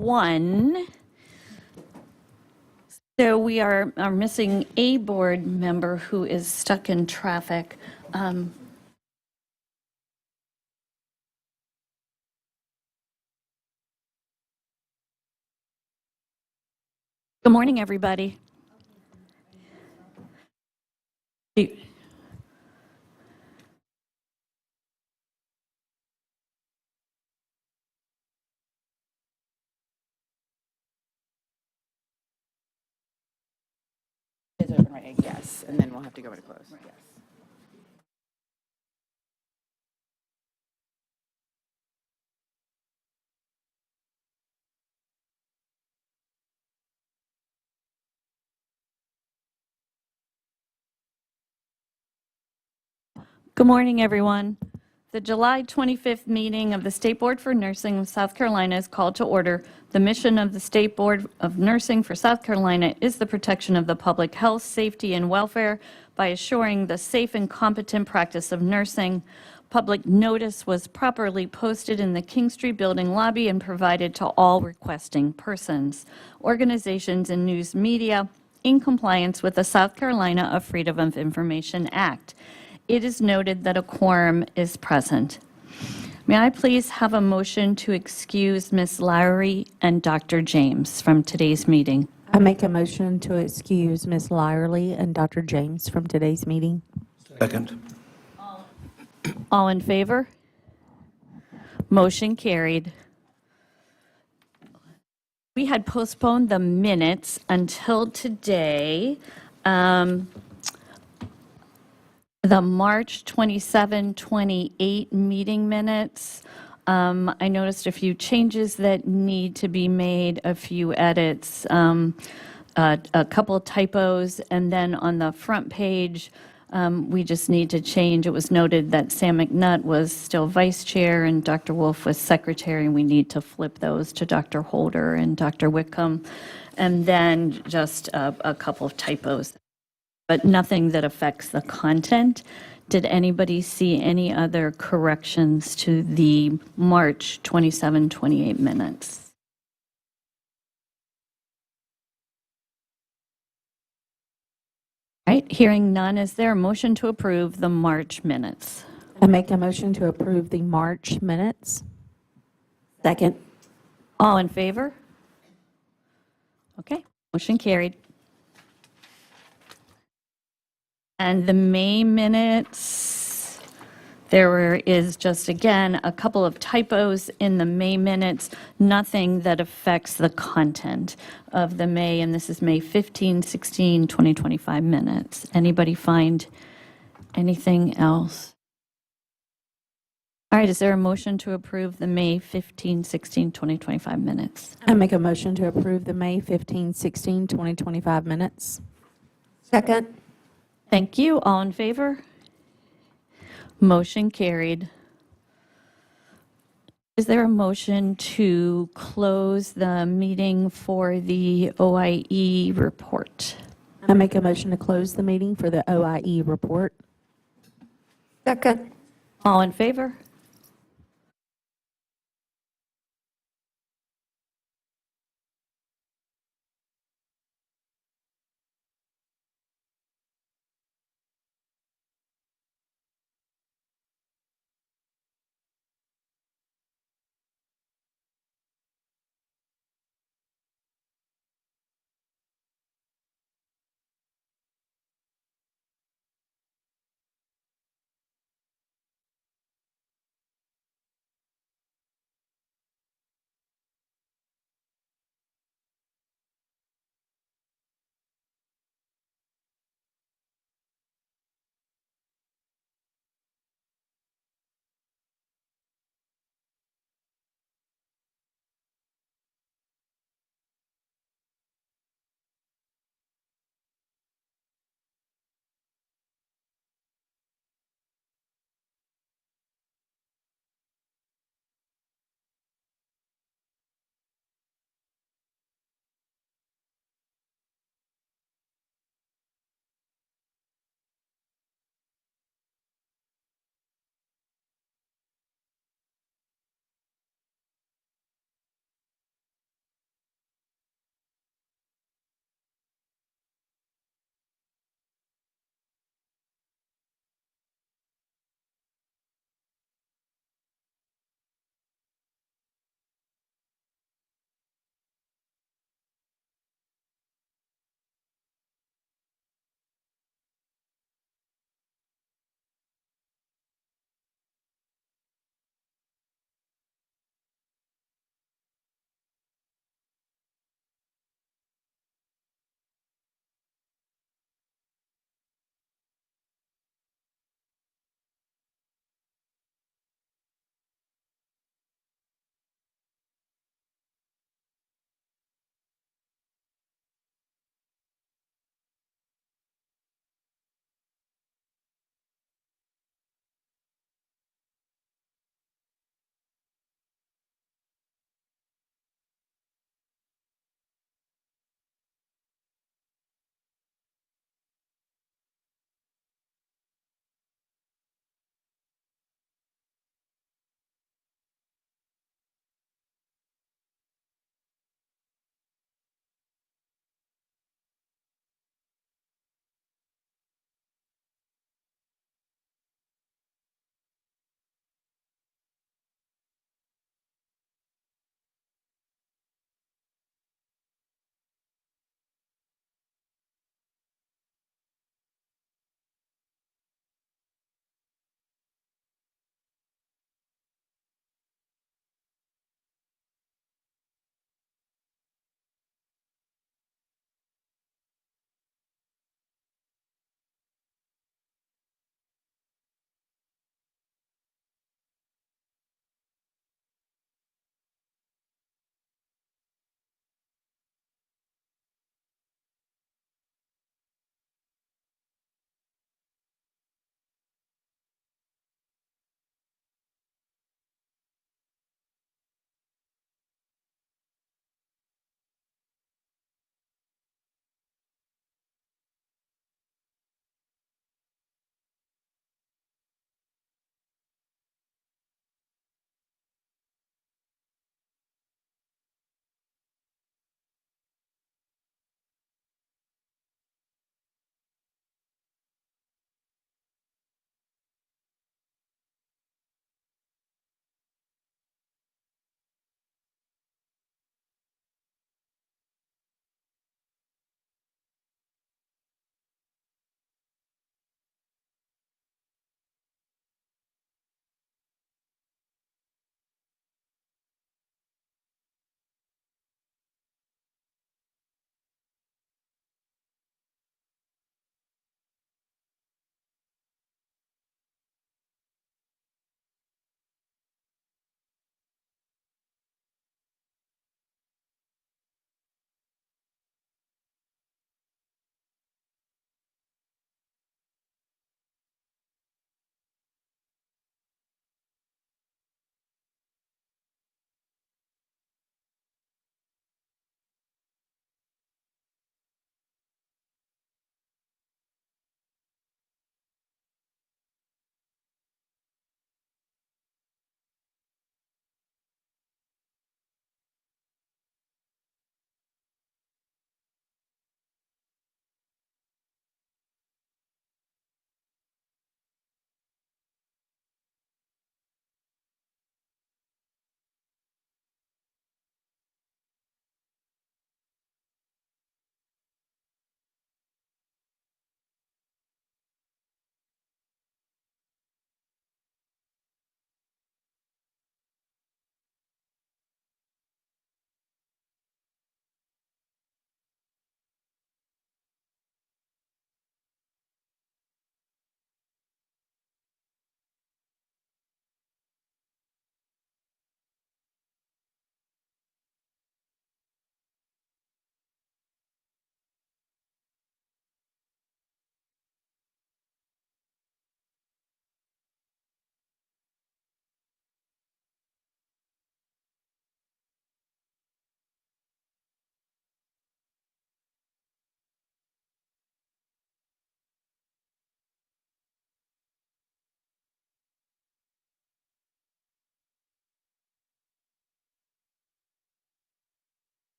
1. So we are missing a board member who is stuck in traffic. Good morning, everybody. Is open, right? Yes, and then we'll have to go into close. Yes. Good morning, everyone. The July 25th meeting of the State Board for Nursing of South Carolina is called to order. The mission of the State Board of Nursing for South Carolina is the protection of the public health, safety, and welfare by assuring the safe and competent practice of nursing. Public notice was properly posted in the King Street Building lobby and provided to all requesting persons, organizations, and news media in compliance with the South Carolina of Freedom of Information Act. It is noted that a quorum is present. May I please have a motion to excuse Ms. Lowry and Dr. James from today's meeting? I make a motion to excuse Ms. Lyerly and Dr. James from today's meeting. Second. All in favor? Motion carried. We had postponed the minutes until today. The March 27, 28 meeting minutes. I noticed a few changes that need to be made, a few edits, a couple typos, and then on the front page, we just need to change. It was noted that Sam McNutt was still vice chair and Dr. Wolf was secretary, and we need to flip those to Dr. Holder and Dr. Whitcomb. And then just a couple of typos, but nothing that affects the content. Did anybody see any other corrections to the March 27, 28 minutes? All right, hearing none, is there a motion to approve the March minutes? I make a motion to approve the March minutes. Second. All in favor? Okay, motion carried. And the May minutes, is just, again, a couple of typos in the May minutes, nothing that affects the content of the May, and this is May 15, 16, 2025 minutes. Anybody find anything else? All right, is there a motion to approve the May 15, 16, 2025 minutes? I make a motion to approve the May 15, 16, 2025 minutes. Second. Thank you. All in favor? Motion carried. Is there a motion to close the meeting for the OIE report? I make a motion to close the meeting for the OIE report. Second. All in favor?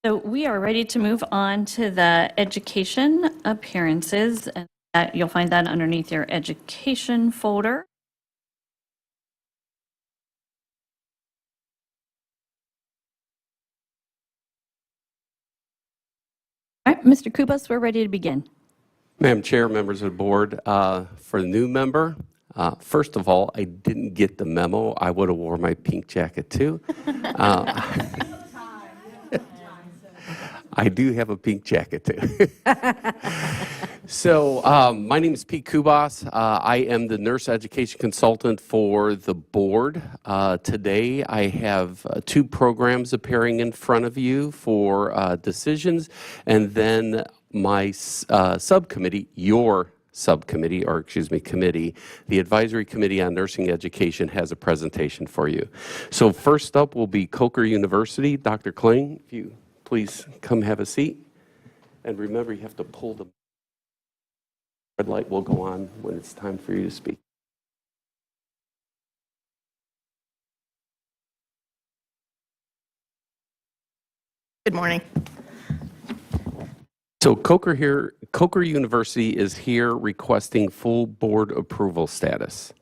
So we are ready to move on to the education appearances. And you'll find that underneath your education folder. All right, Mr. Kubas, we're ready to begin. Madam Chair, members of the board, for the new member, first of all, I didn't get the memo. I would have wore my pink jacket too. I do have a pink jacket too. So my name is Pete Kubas. I am the nurse education consultant for the board. Today I have two programs appearing in front of you for decisions, and then my subcommittee, your subcommittee, or excuse me, committee, the Advisory Committee on Nursing Education has a presentation for you. So first up will be Coker University. Dr. Kling, if you please come have a seat. And remember, you have to pull the red light will go on when it's time for you to speak. Good morning. So Coker University is here requesting full board approval status.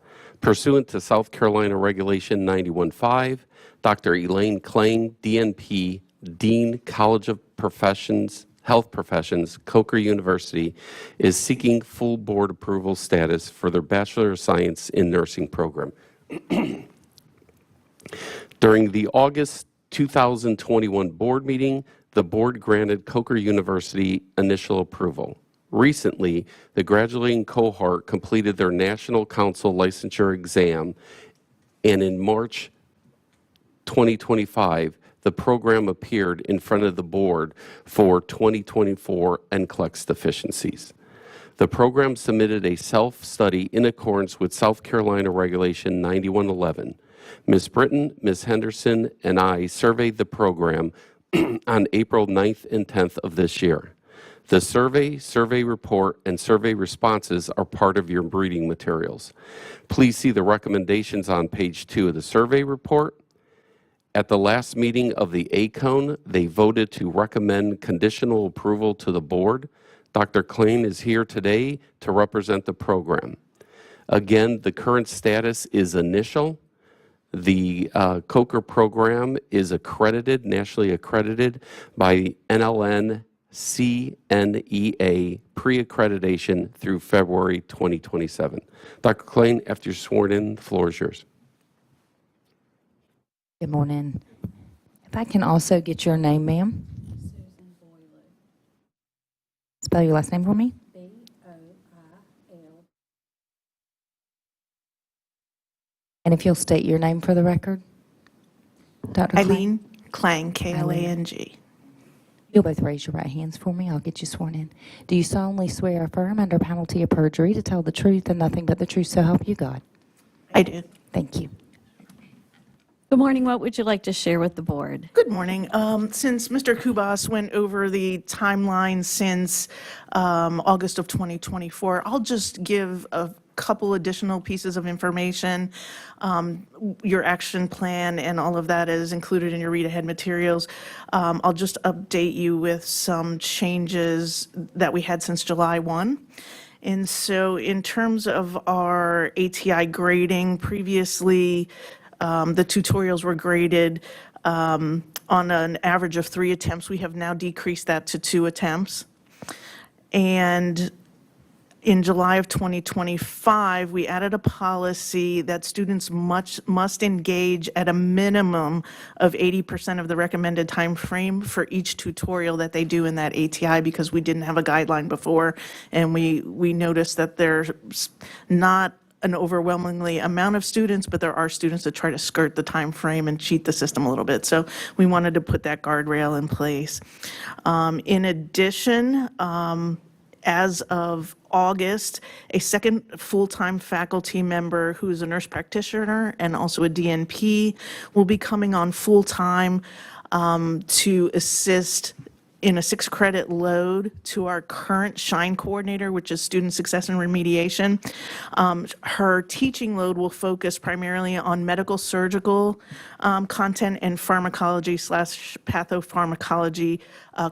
Pursuant to South Carolina Regulation 91.5, Dr. Elaine Kling, DNP, Dean, College of Health Professions, Coker University, is seeking full board approval status for their Bachelor of Science in Nursing program. During the August 2021 board meeting, the board granted Coker University initial approval. Recently, the graduating cohort completed their National Council licensure exam, and in March 2025, the program appeared in front of the board for 2024 NCLEX deficiencies. The program submitted a self-study in accordance with South Carolina Regulation 9111. Ms. Britton, Ms. Henderson, and I surveyed the program on April 9th and 10th of this year. The survey report, and survey responses are part of your reading materials. Please see the recommendations on page 2 of the survey report. At the last meeting of the ACON, they voted to recommend conditional approval to the board. Dr. Kling is here today to represent the program. Again, the current status is initial. The Coker program is accredited, nationally accredited by NLN CNEA pre-accreditation through February 2027. Dr. Kling, after you're sworn in, the floor is yours. Good morning. If I can also get your name, ma'am? Spell your last name for me. And if you'll state your name for the record? Dr. Klang? Eileen Klang, K-L-A-N-G. You'll both raise your right hands for me. I'll get you sworn in. Do you solemnly swear or affirm under penalty of perjury to tell the truth and nothing but the truth, so help you God? I do. Thank you. Good morning. What would you like to share with the board? Good morning. Since Mr. Kubas went over the timeline since August of 2024, I'll just give a couple additional pieces of information. Your action plan and all of that is included in your read-ahead materials. I'll just update you with some changes that we had since July 1. And so in terms of our ATI grading, previously the tutorials were graded on an average of 3 attempts. We have now decreased that to 2 attempts. And in July of 2025, we added a policy that students must engage at a minimum of 80% of the recommended time frame for each tutorial that they do in that ATI, because we didn't have a guideline before, and we noticed that there's not an overwhelmingly amount of students, but there are students that try to skirt the time frame and cheat the system a little bit. So we wanted to put that guardrail in place. In addition, as of August, a second full-time faculty member who is a nurse practitioner and also a DNP will be coming on full-time to assist in a 6-credit load to our current SHINE coordinator, which is Student Success and Remediation. Her teaching load will focus primarily on medical surgical content and pharmacology/pathopharmacology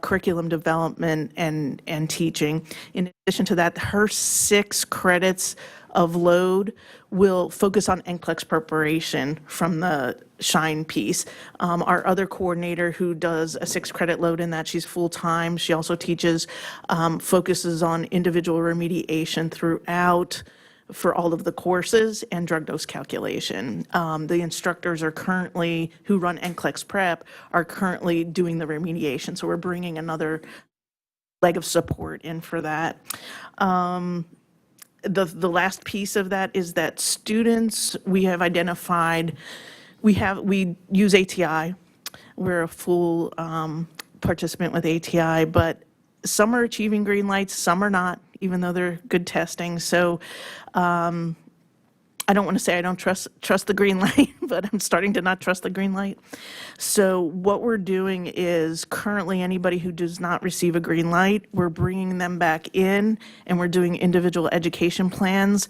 curriculum development and teaching. In addition to that, her 6 credits of load will focus on NCLEX preparation from the SHINE piece. Our other coordinator who does a 6-credit load in that, she's full-time. She also teaches, focuses on individual remediation throughout for all of the courses and drug dose calculation. The instructors are currently, who run NCLEX prep, are currently doing the remediation. So we're bringing another leg of support in for that. The last piece of that is that students, we have identified, we use ATI. We're a full participant with ATI, but some are achieving green lights, some are not, even though they're good testing. So I don't want to say I don't trust the green light, but I'm starting to not trust the green light. So what we're doing is currently anybody who does not receive a green light, we're bringing them back in and we're doing individual education plans.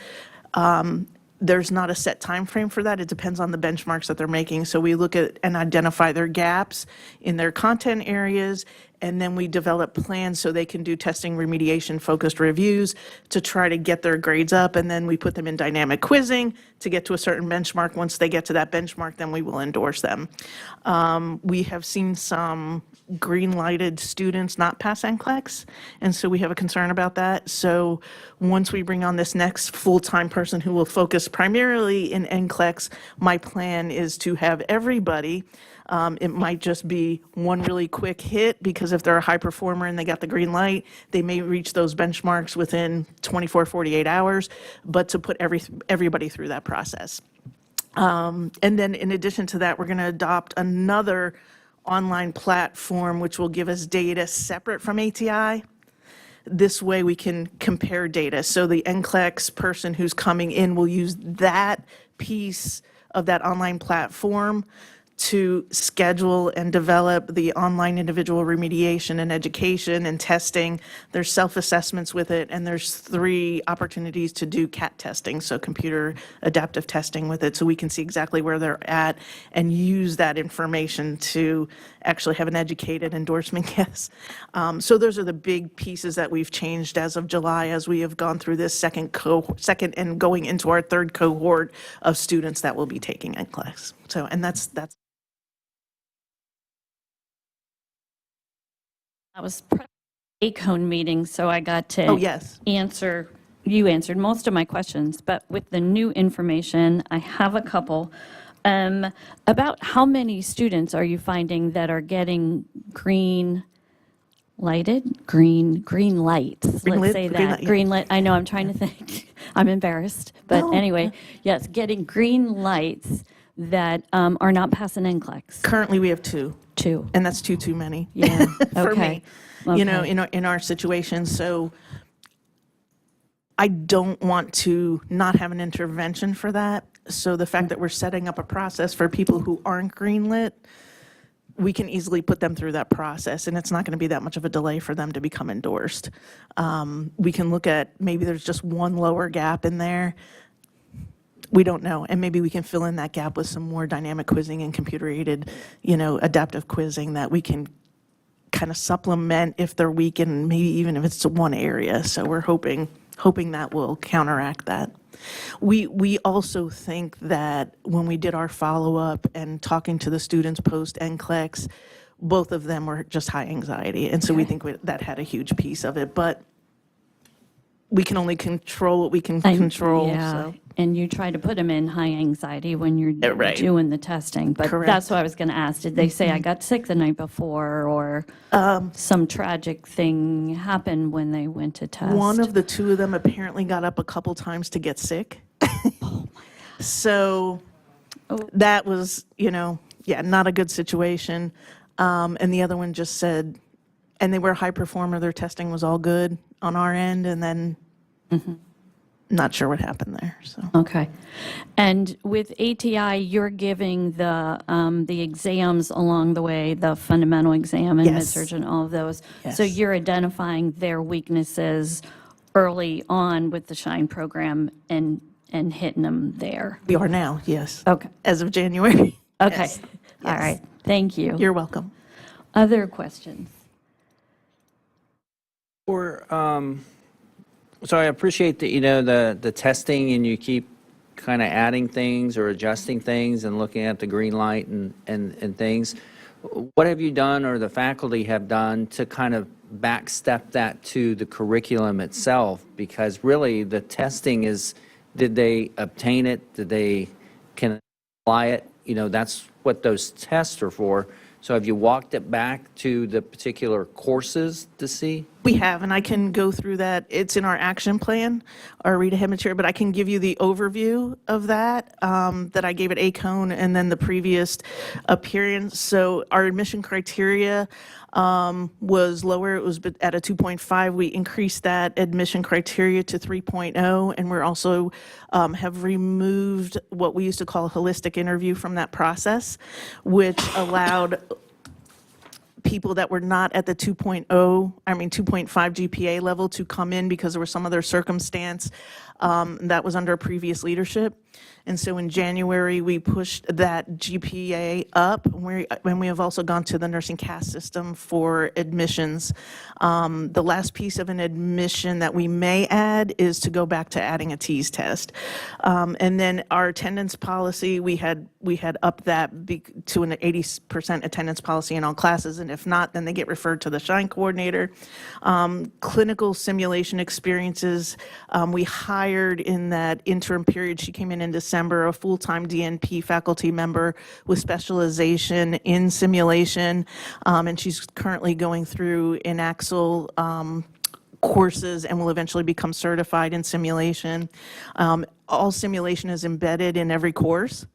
There's not a set time frame for that. It depends on the benchmarks that they're making. So we look at and identify their gaps in their content areas, and then we develop plans so they can do testing, remediation, focused reviews to try to get their grades up, and then we put them in dynamic quizzing to get to a certain benchmark. Once they get to that benchmark, then we will endorse them. We have seen some green-lighted students not pass NCLEX, and so we have a concern about that. So once we bring on this next full-time person who will focus primarily in NCLEX, my plan is to have everybody, it might just be one really quick hit, because if they're a high performer and they got the green light, they may reach those benchmarks within 24, 48 hours, but to put everybody through that process. And then in addition to that, we're going to adopt another online platform which will give us data separate from ATI. This way we can compare data. So the NCLEX person who's coming in will use that piece of that online platform to schedule and develop the online individual remediation and education and testing. There's self-assessments with it, and there's 3 opportunities to do CAT testing, so computer adaptive testing with it, so we can see exactly where they're at and use that information to actually have an educated endorsement guess. So those are the big pieces that we've changed as of July, as we have gone through this second and going into our 3rd cohort of students that will be taking NCLEX. So, and that's I was ACON meeting, so I got to Oh, yes. you answered most of my questions, but with the new information, I have a couple. About how many students are you finding that are getting green lights? Green Let's lit? say Green that. light, yeah. Green light, I know, I'm trying to think. I'm embarrassed. But No. anyway, yes, getting green lights that are not passing NCLEX. Currently, we have 2. 2. And that's too many. Yeah, For okay. me, you know, Okay. in our situation. So I don't want to not have an intervention for that. So the fact that we're setting up a process for people who aren't greenlit, we can easily put them through that process, and it's not going to be that much of a delay for them to become endorsed. We can look at, maybe there's just one lower gap in there. We don't know, and maybe we can fill in that gap with some more dynamic quizzing and computer-aided, adaptive quizzing that we can kind of supplement if they're weak, and maybe even if it's one area. So we're hoping that will counteract that. We also think that when we did our follow-up and talking to the students post NCLEX, both of them were just high anxiety, and so we think that had a huge piece of it. But we can only control what we can control. Yeah, So. and you try to put them in high anxiety when you're Right. doing the testing. But Correct. that's what I was going to ask. Did they say I got sick the night before, or some tragic thing happened when they went to test? One of the 2 of them apparently got up a couple times to get sick. So that was, not a good situation. And the other one just said, and they were a high performer, their testing was all good on our end, and then not sure what happened there, so. Okay. And with ATI, you're giving the exams along the way, the fundamental exam and Yes. mid-surg and all of those. Yes. So you're identifying their weaknesses early on with the SHINE program and hitting them there. We are now, yes. Okay. As of January. Okay. Yes. All Yes. right. Thank you. You're welcome. Other questions? So I appreciate that, the testing and you keep kind of adding things or adjusting things and looking at the green light and things. What have you done or the faculty have done to kind of backstep that to the curriculum itself? Because really the testing is, did they obtain it? Did they can apply it? That's what those tests are for. So have you walked it back to the particular courses to see? We have, and I can go through that. It's in our action plan, our read ahead material, but I can give you the overview of that, that I gave at ACON and then the previous appearance. So our admission criteria was lower. It was at a 2.5. We increased that admission criteria to 3.0, and we're also have removed what we used to call a holistic interview from that process, which allowed people that were not at the 2.2.5 GPA level to come in because there was some other circumstance that was under previous leadership. And so in January, we pushed that GPA up, and we have also gone to the nursing CAS system for admissions. The last piece of an admission that we may add is to go back to adding a TEAS test. And then our attendance policy, we had upped that to an 80% attendance policy in all classes, and if not, then they get referred to the SHINE coordinator. Clinical simulation experiences, we hired in that interim period, she came in December, a full-time DNP faculty member with specialization in simulation, and she's currently going in INAXL courses and will eventually become certified in simulation. All simulation is embedded in every course.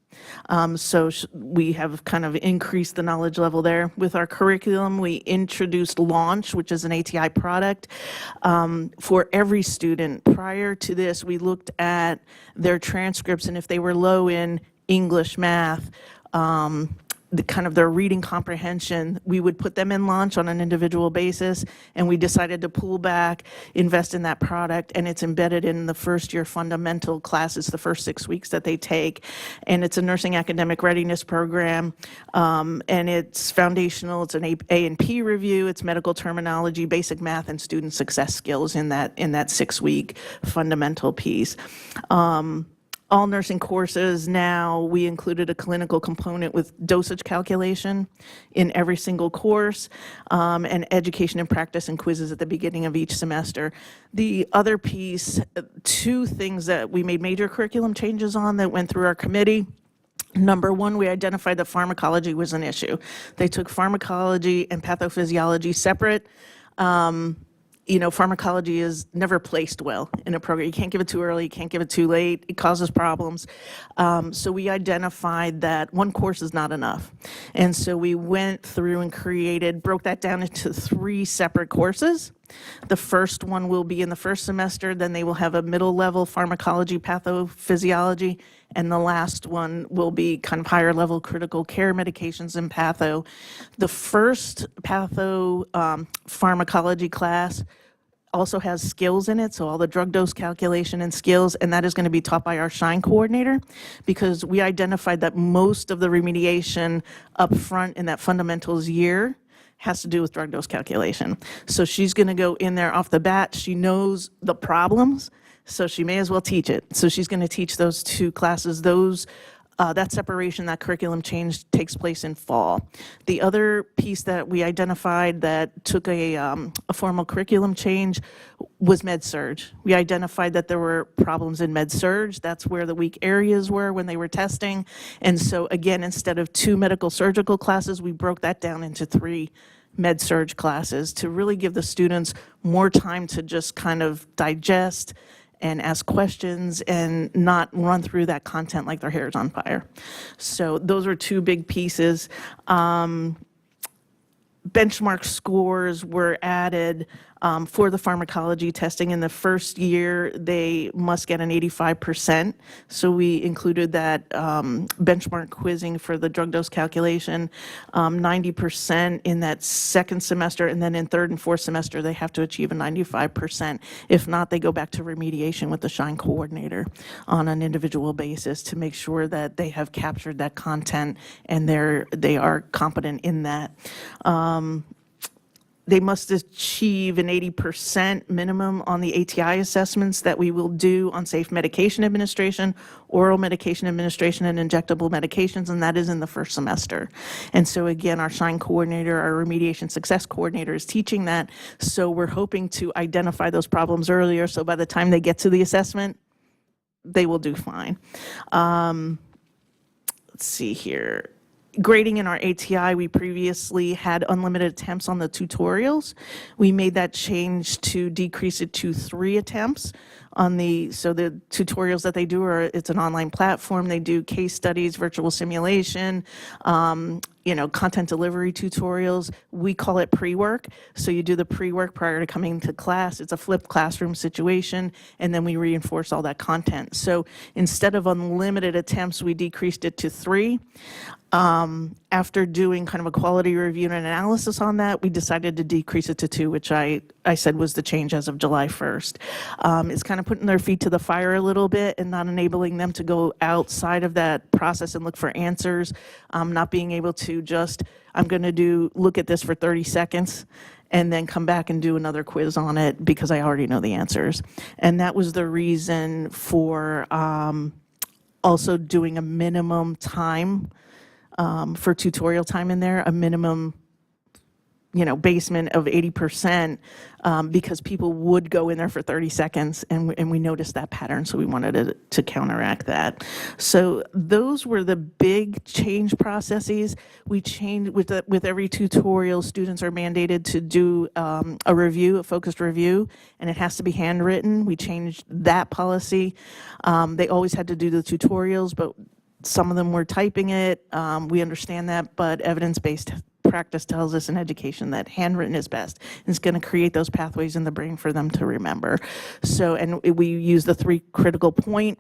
So we have kind of increased the knowledge level there. With our curriculum, we introduced Launch, which is an ATI product, for every student. Prior to this, we looked at their transcripts, and if they were low in English, math, their reading comprehension, we would put them in Launch on an individual basis, and we decided to pull back, invest in that product, and it's embedded in the first year fundamental classes, the first 6 weeks that they take. And it's a nursing academic readiness program, and it's foundational. It's an A&P review, it's medical terminology, basic math, and student success skills in that 6-week fundamental piece. All nursing courses now, we included a clinical component with dosage calculation in every single course, and education and practice and quizzes at the beginning of each semester. The other piece, 2 things that we made major curriculum changes on that went through our committee. Number one, we identified that pharmacology was an issue. They took pharmacology and pathophysiology separate. Pharmacology is never placed well in a program. You can't give it too early, you can't give it too late, it causes problems. So we identified that one course is not enough. And so we went through and broke that down into 3 separate courses. The first one will be in the first semester, then they will have a middle level pharmacology, pathophysiology, and the last one will be kind of higher level critical care medications and patho. The first pharmacology class also has skills in it, so all the drug dose calculation and skills, and that is going to be taught by our SHINE coordinator, because we identified that most of the remediation up front in that fundamentals year has to do with drug dose calculation. So she's going to go in there off the bat. She knows the problems, so she may as well teach it. So she's going to teach those 2 classes. That separation, that curriculum change takes place in fall. The other piece that we identified that took a formal curriculum change was med-surg. We identified that there were problems in med-surg. That's where the weak areas were when they were testing. And so again, instead of 2 medical surgical classes, we broke that down into 3 med-surg classes to really give the students more time to just kind of digest and ask questions and not run through that content like their hair is on fire. So those are 2 big pieces. benchmark scores were added for the pharmacology testing. In the first year, they must get an 85%. So we included that benchmark quizzing for the drug dose calculation, 90% in that second semester, and then in third and fourth semester, they have to achieve a 95%. If not, they go back to remediation with the SHINE coordinator on an individual basis to make sure that they have captured that content and they are competent in that. They must achieve an 80% minimum on the ATI assessments that we will do on safe medication administration, oral medication administration, and injectable medications, and that is in the first semester. And so again, our SHINE coordinator, our remediation success coordinator is teaching that. So we're hoping to identify those problems earlier, so by the time they get to the assessment, they will do fine. Let's see here. Grading in our ATI, we previously had unlimited attempts on the tutorials. We made that change to decrease it to 3 attempts on so the tutorials that they do it's an online platform. They do case studies, virtual simulation, content delivery tutorials. We call it pre-work. So you do the pre-work prior to coming to class. It's a flipped classroom situation, and then we reinforce all that content. So instead of unlimited attempts, we decreased it to 3. After doing kind of a quality review and analysis on that, we decided to decrease it to 2, which I said was the change as of July 1st. It's kind of putting their feet to the fire a little bit and not enabling them to go outside of that process and look for answers, not being able to just, I'm going to look at this for 30 seconds and then come back and do another quiz on it because I already know the answers. And that was the reason for also doing a minimum time for tutorial time in there, a minimum, basement of 80%, because people would go in there for 30 seconds, and we noticed that pattern, so we wanted to counteract that. So those were the big change processes. We changed with every tutorial, students are mandated to do a review, a focused review, and it has to be handwritten. We changed that policy. They always had to do the tutorials, but some of them were typing it. We understand that, but evidence-based practice tells us in education that handwritten is best. It's going to create those pathways in the brain for them to remember. So, and we use the 3 critical point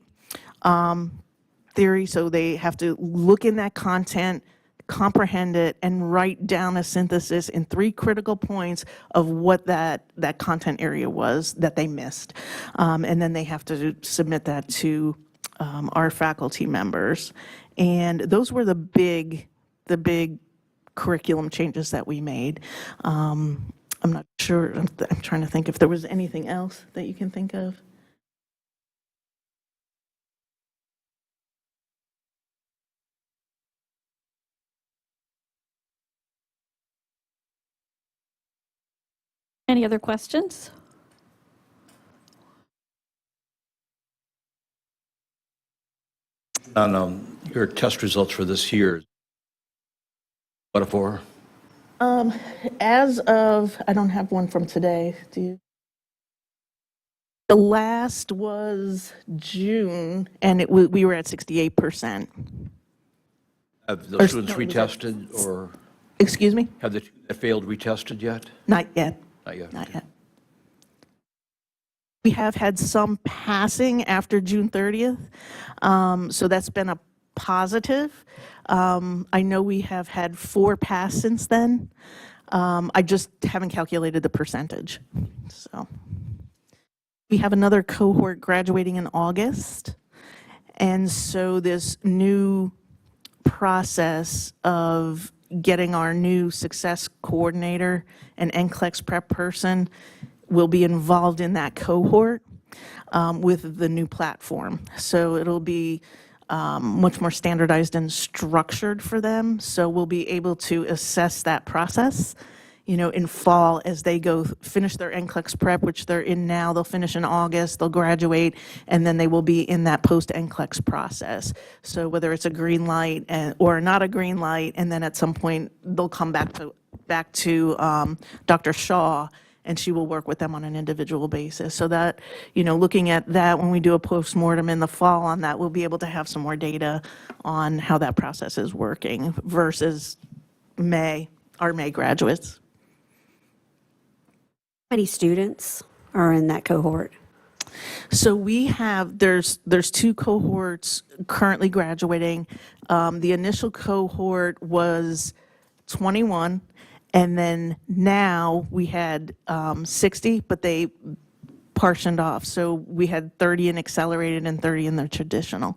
theory. So they have to look in that content, comprehend it, and write down a synthesis in 3 critical points of what that content area was that they missed. And then they have to submit that to our faculty members. And those were the big curriculum changes that we made. I'm not sure, I'm trying to think if there was anything else that you can think of. Any other questions? On your test results for this year, what for? As of, I don't have one from today, do you? The last was June, and we were at 68%. Have those students retested, or Excuse me? have the two that failed retested yet? Not yet. Not yet. Not yet. We have had some passing after June 30th, so that's been a positive. I know we have had 4 pass since then. I just haven't calculated the percentage. So we have another cohort graduating in August, and so this new process of getting our new success coordinator and NCLEX prep person will be involved in that cohort with the new platform. So it'll be much more standardized and structured for them. So we'll be able to assess that process, in fall as they go finish their NCLEX prep, which they're in now. They'll finish in August, they'll graduate, and then they will be in that post-NCLEX process. So whether it's a green light or not a green light, and then at some point they'll come back to Dr. Shaw, and she will work with them on an individual basis. So that, looking at that when we do a postmortem in the fall on that, we'll be able to have some more data on how that process is working versus May, our May graduates. How many students are in that cohort? So we have, there's two cohorts currently graduating. The initial cohort was 21, and then now we had 60, but they partitioned off. So we had 30 in accelerated and 30 in the traditional.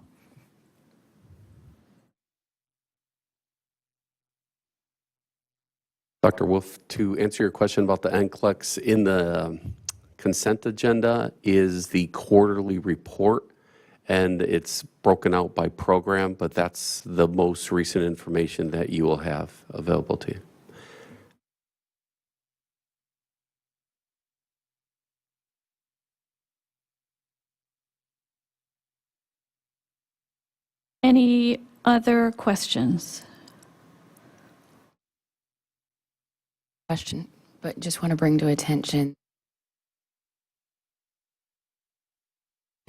Dr. Wolf, to answer your question about the NCLEX, in the consent agenda is the quarterly report, and it's broken out by program, but that's the most recent information that you will have available to you. Any other questions? Question, but just want to bring to attention.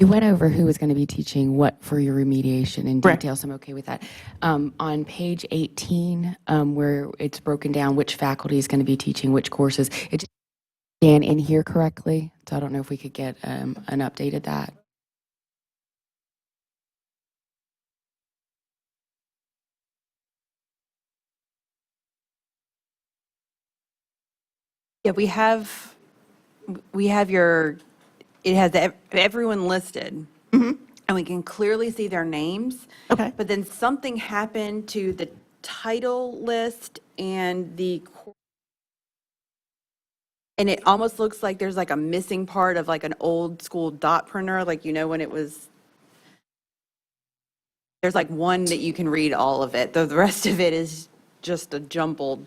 We went over who was going to be teaching what for your remediation in Right. detail, so I'm okay with that. On page 18, where it's broken down which faculty is going to be teaching which courses, it just stand in here correctly, so I don't know if we could get an updated that. Yeah, we have your, it has everyone listed. And we can clearly see their names. Okay. But then something happened to the title list and and it almost looks like there's like a missing part of like an old school dot printer, like, when it was, there's like one that you can read all of it. The rest of it is just a jumbled.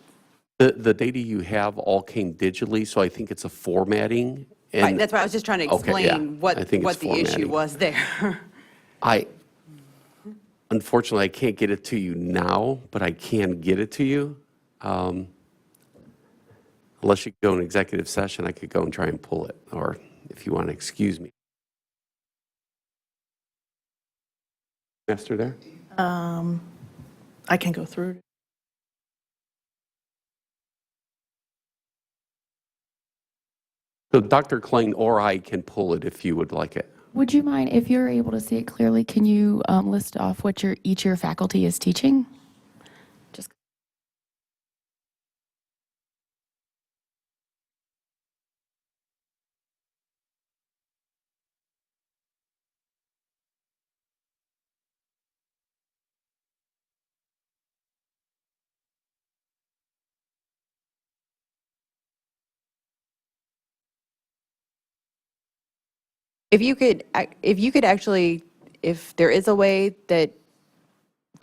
The data you have all came digitally, so I think it's a formatting. Right, And that's why I was just trying to Okay, yeah. explain what I think it's the issue formatting. was there. Unfortunately, I can't get it to you now, but I can get it to you. Unless you go in executive session, I could go and try and pull it, or if you want to excuse me. Master there? I can go through it. So Dr. Klein or I can pull it if you would like it. Would you mind, if you're able to see it clearly, can you list off what each of your faculty is teaching? Just If you could, actually, if there is a way that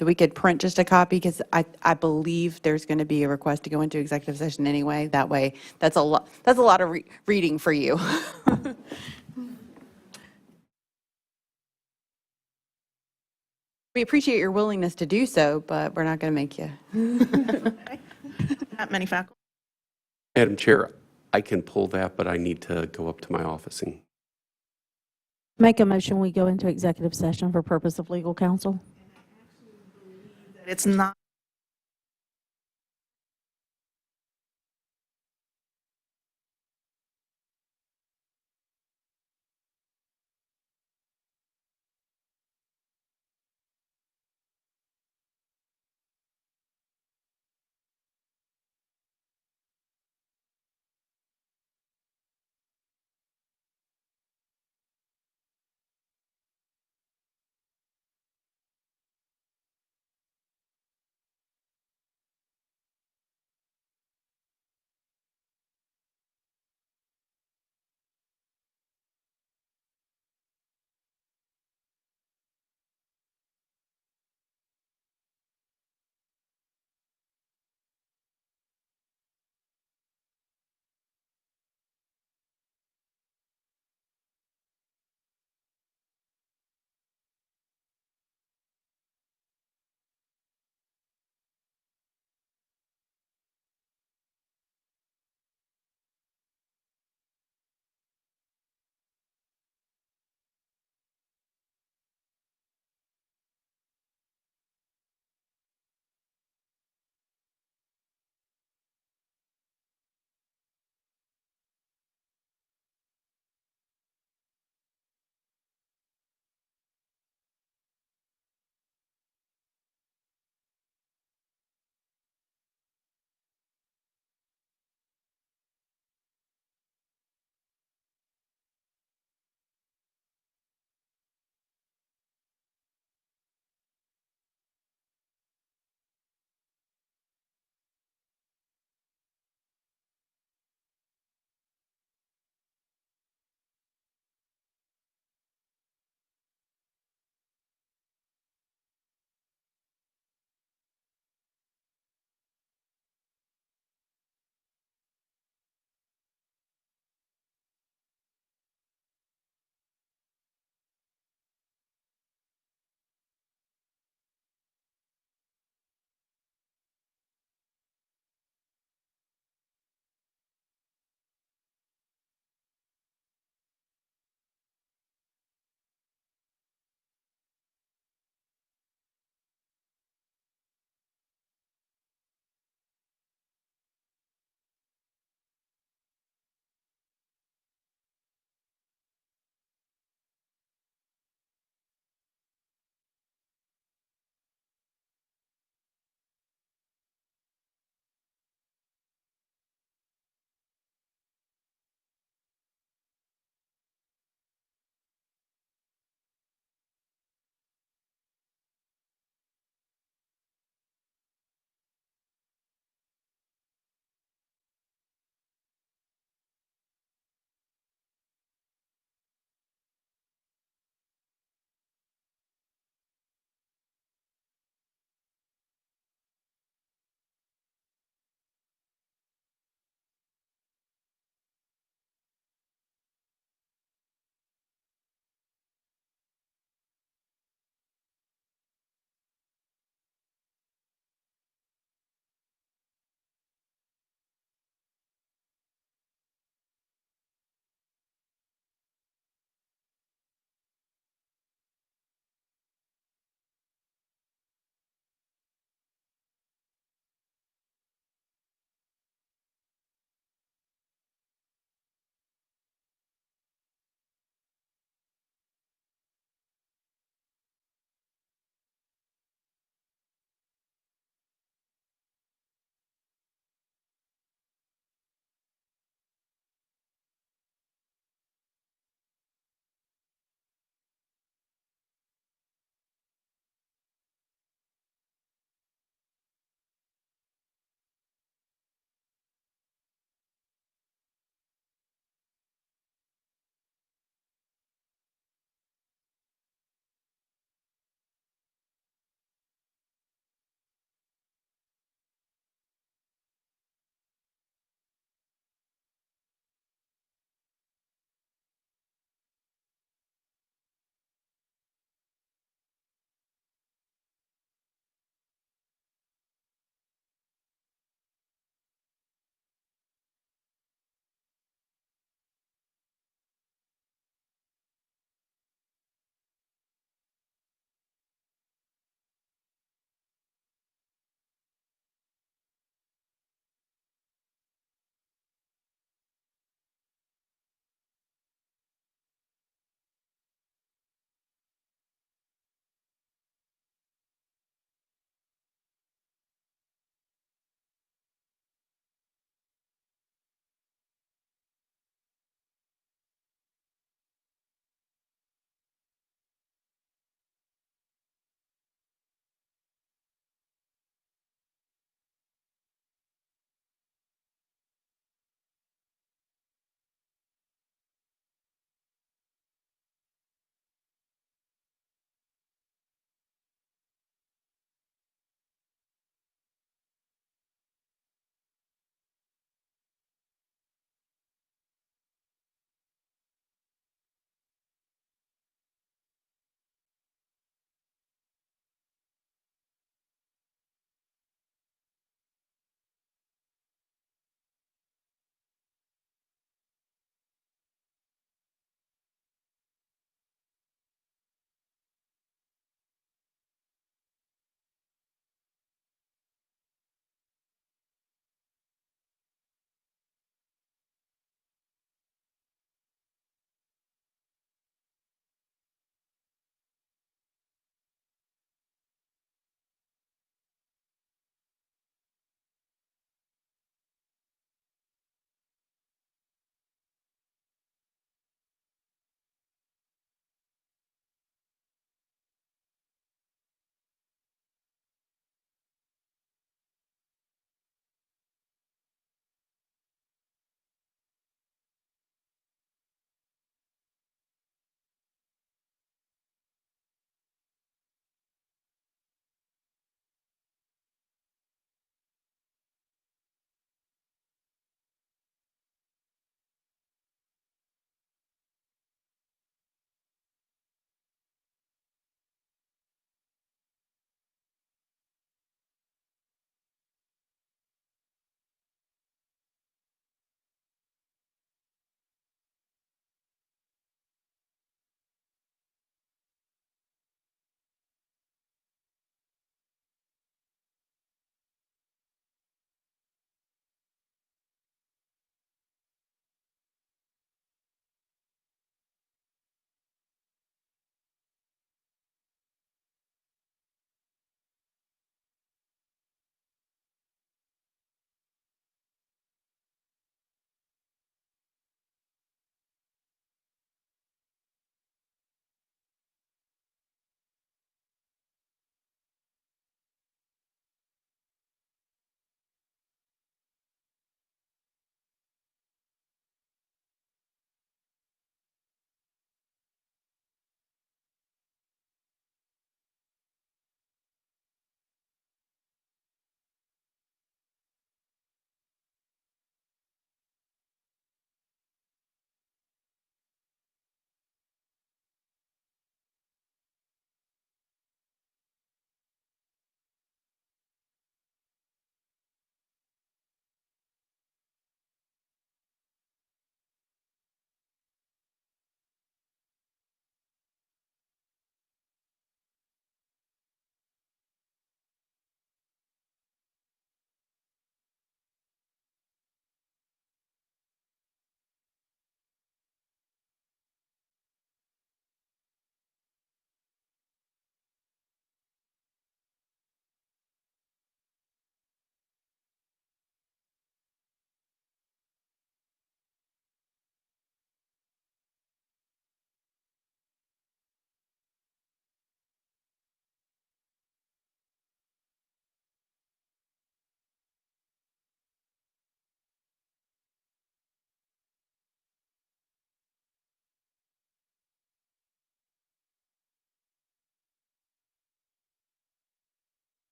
we could print just a copy, because I believe there's going to be a request to go into executive session anyway. That way, that's a lot of reading for you. We appreciate your willingness to do so, but we're not going to make you. That many faculty. Madam Chair, I can pull that, but I need to go up to my office and Make a motion, we go into executive session for purpose of legal counsel. It's not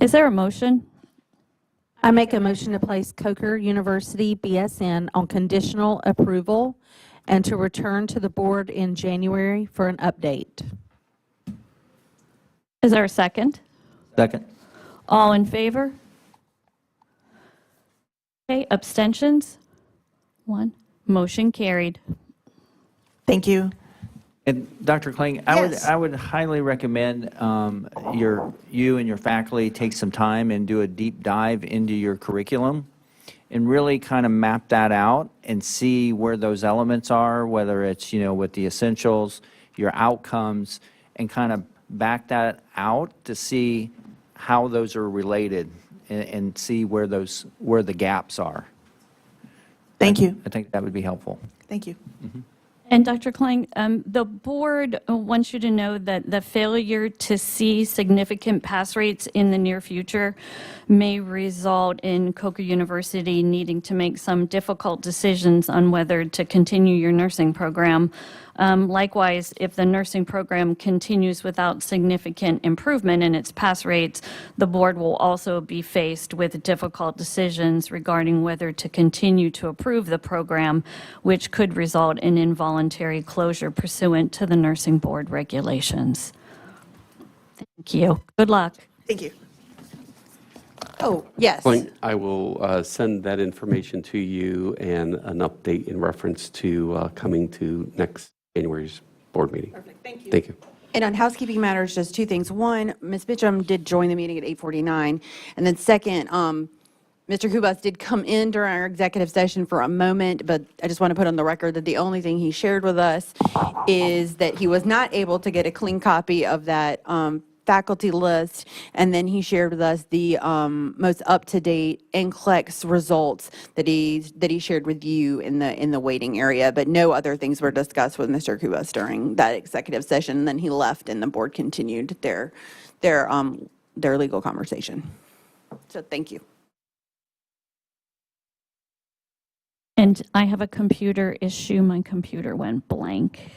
Is there a motion? I make a motion to place Coker University BSN on conditional approval and to return to the board in January for an update. Is there a second? Second? All in favor? Okay, abstentions? 1. Motion carried. Thank you. And Dr. Kling, Yes. I would highly recommend you and your faculty take some time and do a deep dive into your curriculum and really kind of map that out and see where those elements are, whether it's, with the essentials, your outcomes, and kind of back that out to see how those are related and see where the gaps are. Thank you. I think that would be helpful. Thank you. And Dr. Kling, the board wants you to know that the failure to see significant pass rates in the near future may result in Coker University needing to make some difficult decisions on whether to continue your nursing program. Likewise, if the nursing program continues without significant improvement in its pass rates, the board will also be faced with difficult decisions regarding whether to continue to approve the program, which could result in involuntary closure pursuant to the nursing board regulations. Thank you. Good luck. Thank you. Oh, yes. I will send that information to you and an update in reference to coming to next January's board meeting. Perfect. Thank you. Thank you. And on housekeeping matters, just two things. One, Ms. Mitchum did join the meeting at 8:49. And then second, Mr. Kubas did come in during our executive session for a moment, but I just want to put on the record that the only thing he shared with us is that he was not able to get a clean copy of that faculty list, and then he shared with us the most up-to-date NCLEX results that he shared with you in the waiting area, but no other things were discussed with Mr. Kubas during that executive session. Then he left, and the board continued their legal conversation. So thank you. And I have a computer issue. My computer went blank.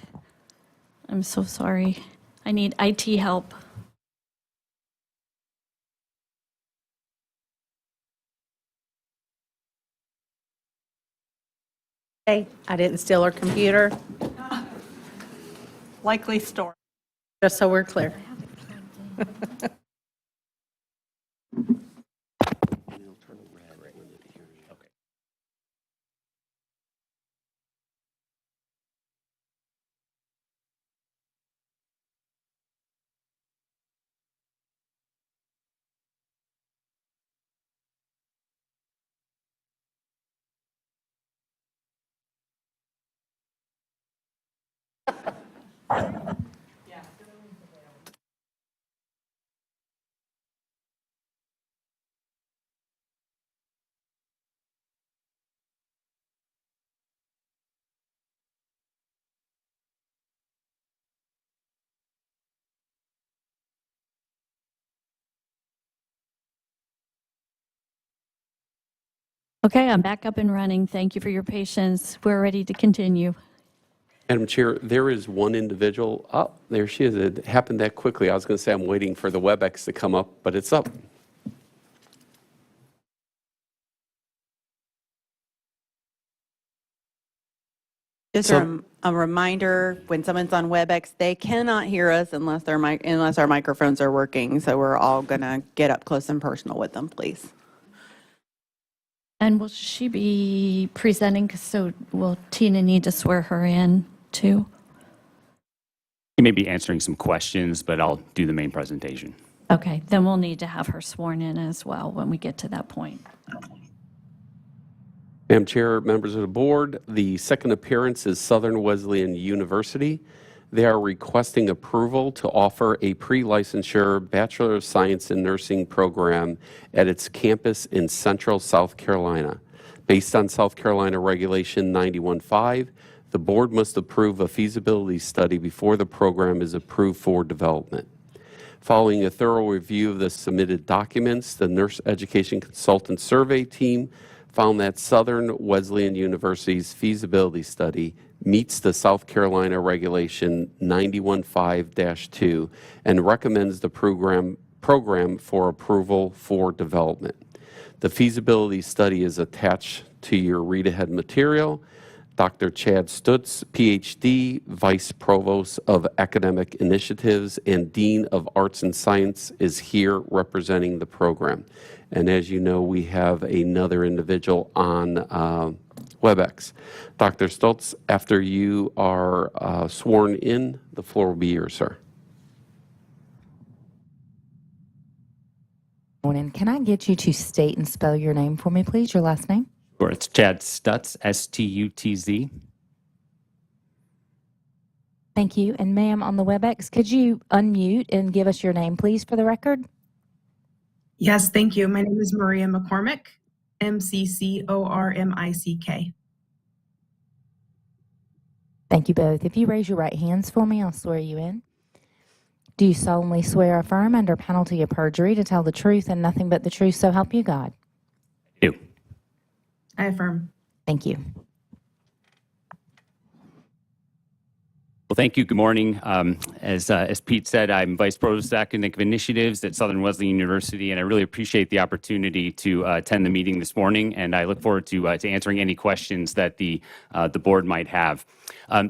I'm so sorry. I need IT help. Hey, I didn't steal her computer, Likely story. just so we're clear. Okay, I'm back up and running. Thank you for your patience. We're ready to continue. Madam Chair, there is one individual. Oh, there she is. It happened that quickly. I was going to say I'm waiting for the WebEx to come up, but it's up. Just a reminder, when someone's on WebEx, they cannot hear us unless unless our microphones are working. So we're all going to get up close and personal with them, please. And will she be presenting? So will Tina need to swear her in too? You may be answering some questions, but I'll do the main presentation. Okay, then we'll need to have her sworn in as well when we get to that point. Madam Chair, members of the board, the second appearance is Southern Wesleyan University. They are requesting approval to offer a pre-licensure Bachelor of Science in Nursing program at its campus in Central South Carolina. Based on South Carolina Regulation 91.5, the board must approve a feasibility study before the program is approved for development. Following a thorough review of the submitted documents, the Nurse Education Consultant Survey team found that Southern Wesleyan University's feasibility study meets the South Carolina Regulation 91.5-2, and recommends the program for approval for development. The feasibility study is attached to your read-ahead material. Dr. Chad Stutz, Ph.D., Vice Provost of Academic Initiatives and Dean of Arts and Science, is here representing the program. And as you know, we have another individual on WebEx. Dr. Stutz, after you are sworn in, the floor will be yours, sir. Morning. Can I get you to state and spell your name for me, please, your last name? Sure, it's Chad Stutz, S-T-U-T-Z. Thank you. And ma'am, on the WebEx, could you unmute and give us your name, please, for the record? Yes, thank you. My name is Maria McCormick, M-C-C-O-R-M-I-C-K. Thank you both. If you raise your right hands for me, I'll swear you in. Do you solemnly swear or affirm under penalty of perjury to tell the truth and nothing but the truth, so help you God? I do. I affirm. Thank you. Well, thank you. Good morning. As Pete said, I'm Vice Provost of Academic Initiatives at Southern Wesleyan University, and I really appreciate the opportunity to attend the meeting this morning, and I look forward to answering any questions that the board might have.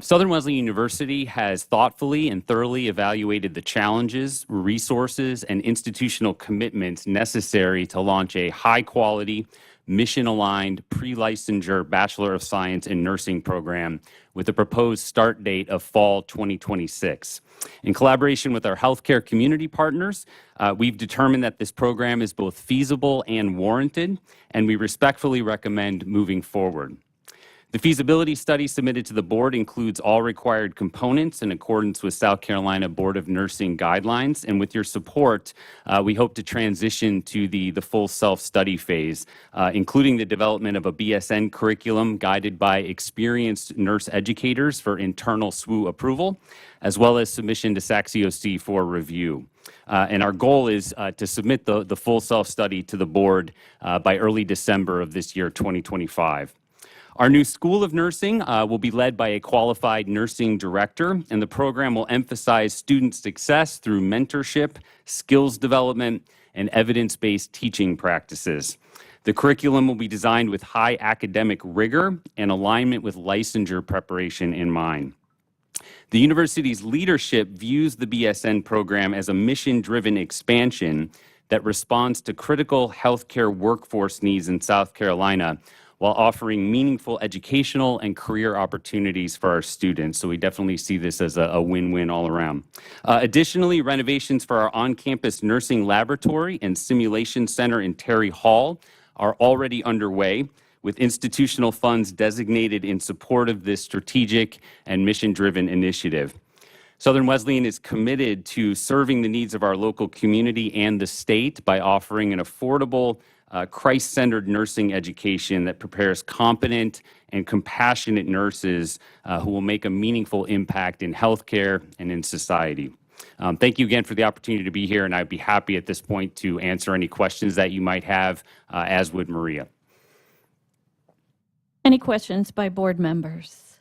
Southern Wesleyan University has thoughtfully and thoroughly evaluated the challenges, resources, and institutional commitments necessary to launch a high-quality, mission-aligned, pre-licensure Bachelor of Science in Nursing program with a proposed start date of fall 2026. In collaboration with our healthcare community partners, we've determined that this program is both feasible and warranted, and we respectfully recommend moving forward. The feasibility study submitted to the board includes all required components in accordance with South Carolina Board of Nursing guidelines, and with your support, we hope to transition to the full self-study phase, including the development of a BSN curriculum guided by experienced nurse educators for internal SWU approval, as well as submission to SACCIOC for review. And our goal is to submit the full self-study to the board by early December of this year, 2025. Our new School of Nursing will be led by a qualified nursing director, and the program will emphasize student success through mentorship, skills development, and evidence-based teaching practices. The curriculum will be designed with high academic rigor and alignment with licensure preparation in mind. The university's leadership views the BSN program as a mission-driven expansion that responds to critical healthcare workforce needs in South Carolina, while offering meaningful educational and career opportunities for our students. So we definitely see this as a win-win all around. Additionally, renovations for our on-campus nursing laboratory and simulation center in Terry Hall are already underway, with institutional funds designated in support of this strategic and mission-driven initiative. Southern Wesleyan is committed to serving the needs of our local community and the state by offering an affordable, Christ-centered nursing education that prepares competent and compassionate nurses who will make a meaningful impact in healthcare and in society. Thank you again for the opportunity to be here, and I'd be happy at this point to answer any questions that you might have, as would Maria. Any questions by board members?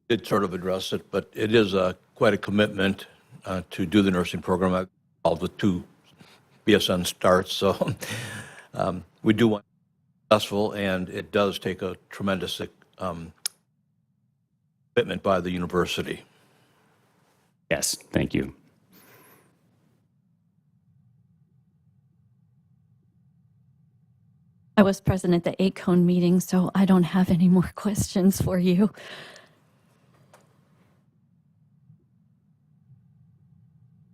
Did sort of address it, but it is quite a commitment to do the nursing program. I've called with 2 BSN starts, so we do want to be successful, and it does take a tremendous commitment by the university. Yes, thank you. I was present at the ACON meeting, so I don't have any more questions for you.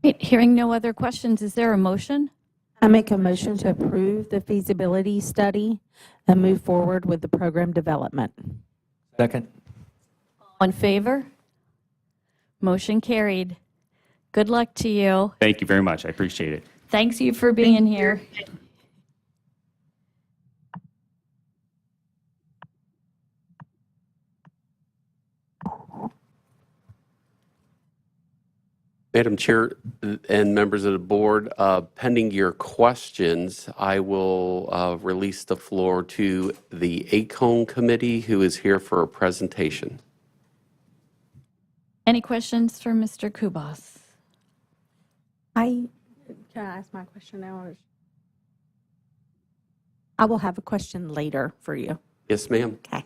Hearing no other questions, is there a motion? I make a motion to approve the feasibility study and move forward with the program development. Second. All in favor? Motion carried. Good luck to you. Thank you very much. I appreciate it. Thanks you for being here. Madam Chair and members of the board, pending your questions, I will release the floor to the ACON committee, who is here for a presentation. Any questions for Mr. Kubas? Can I ask my question now? I will have a question later for you. Yes, ma'am. Okay.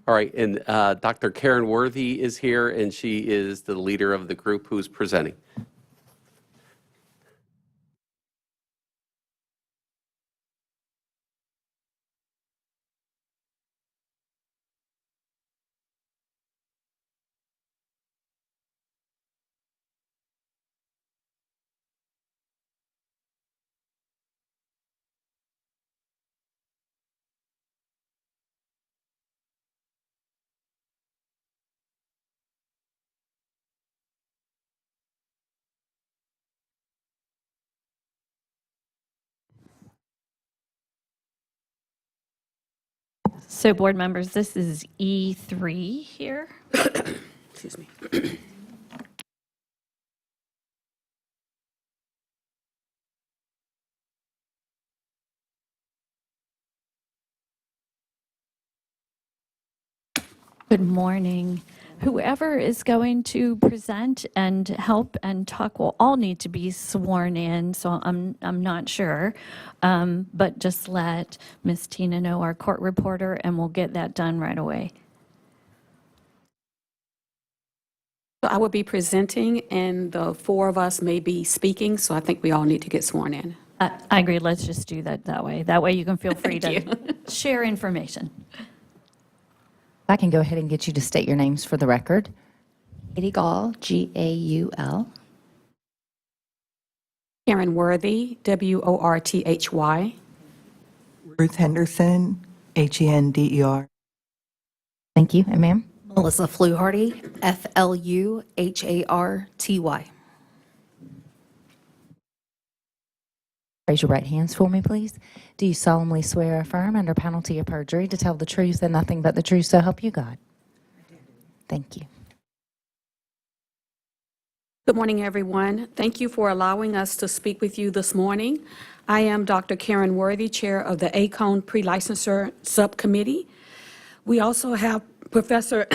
All right, and Dr. Karen Worthy is here, and she is the leader of the group who's presenting. So board members, this is E3 here. Excuse me. Good morning. Whoever is going to present and help and talk will all need to be sworn in, so I'm not sure. But just let Ms. Tina know, our court reporter, and we'll get that done right away. So I will be presenting, and the four of us may be speaking, so I think we all need to get sworn in. I agree, let's just do that that way. That way you can feel free to share information. I can go ahead and get you to state your names for the record. Katie Gall, Gaul. Karen Worthy, Worthy. Ruth Henderson, Hender. Thank you. And ma'am? Melissa Fluharty, Fluharty. Raise your right hands for me, please. Do you solemnly swear or affirm under penalty of perjury to tell the truth and nothing but the truth, so help you God? Thank you. Good morning, everyone. Thank you for allowing us to speak with you this morning. I am Dr. Karen Worthy, Chair of the ACON Pre-Licensure Subcommittee. We also have Professor,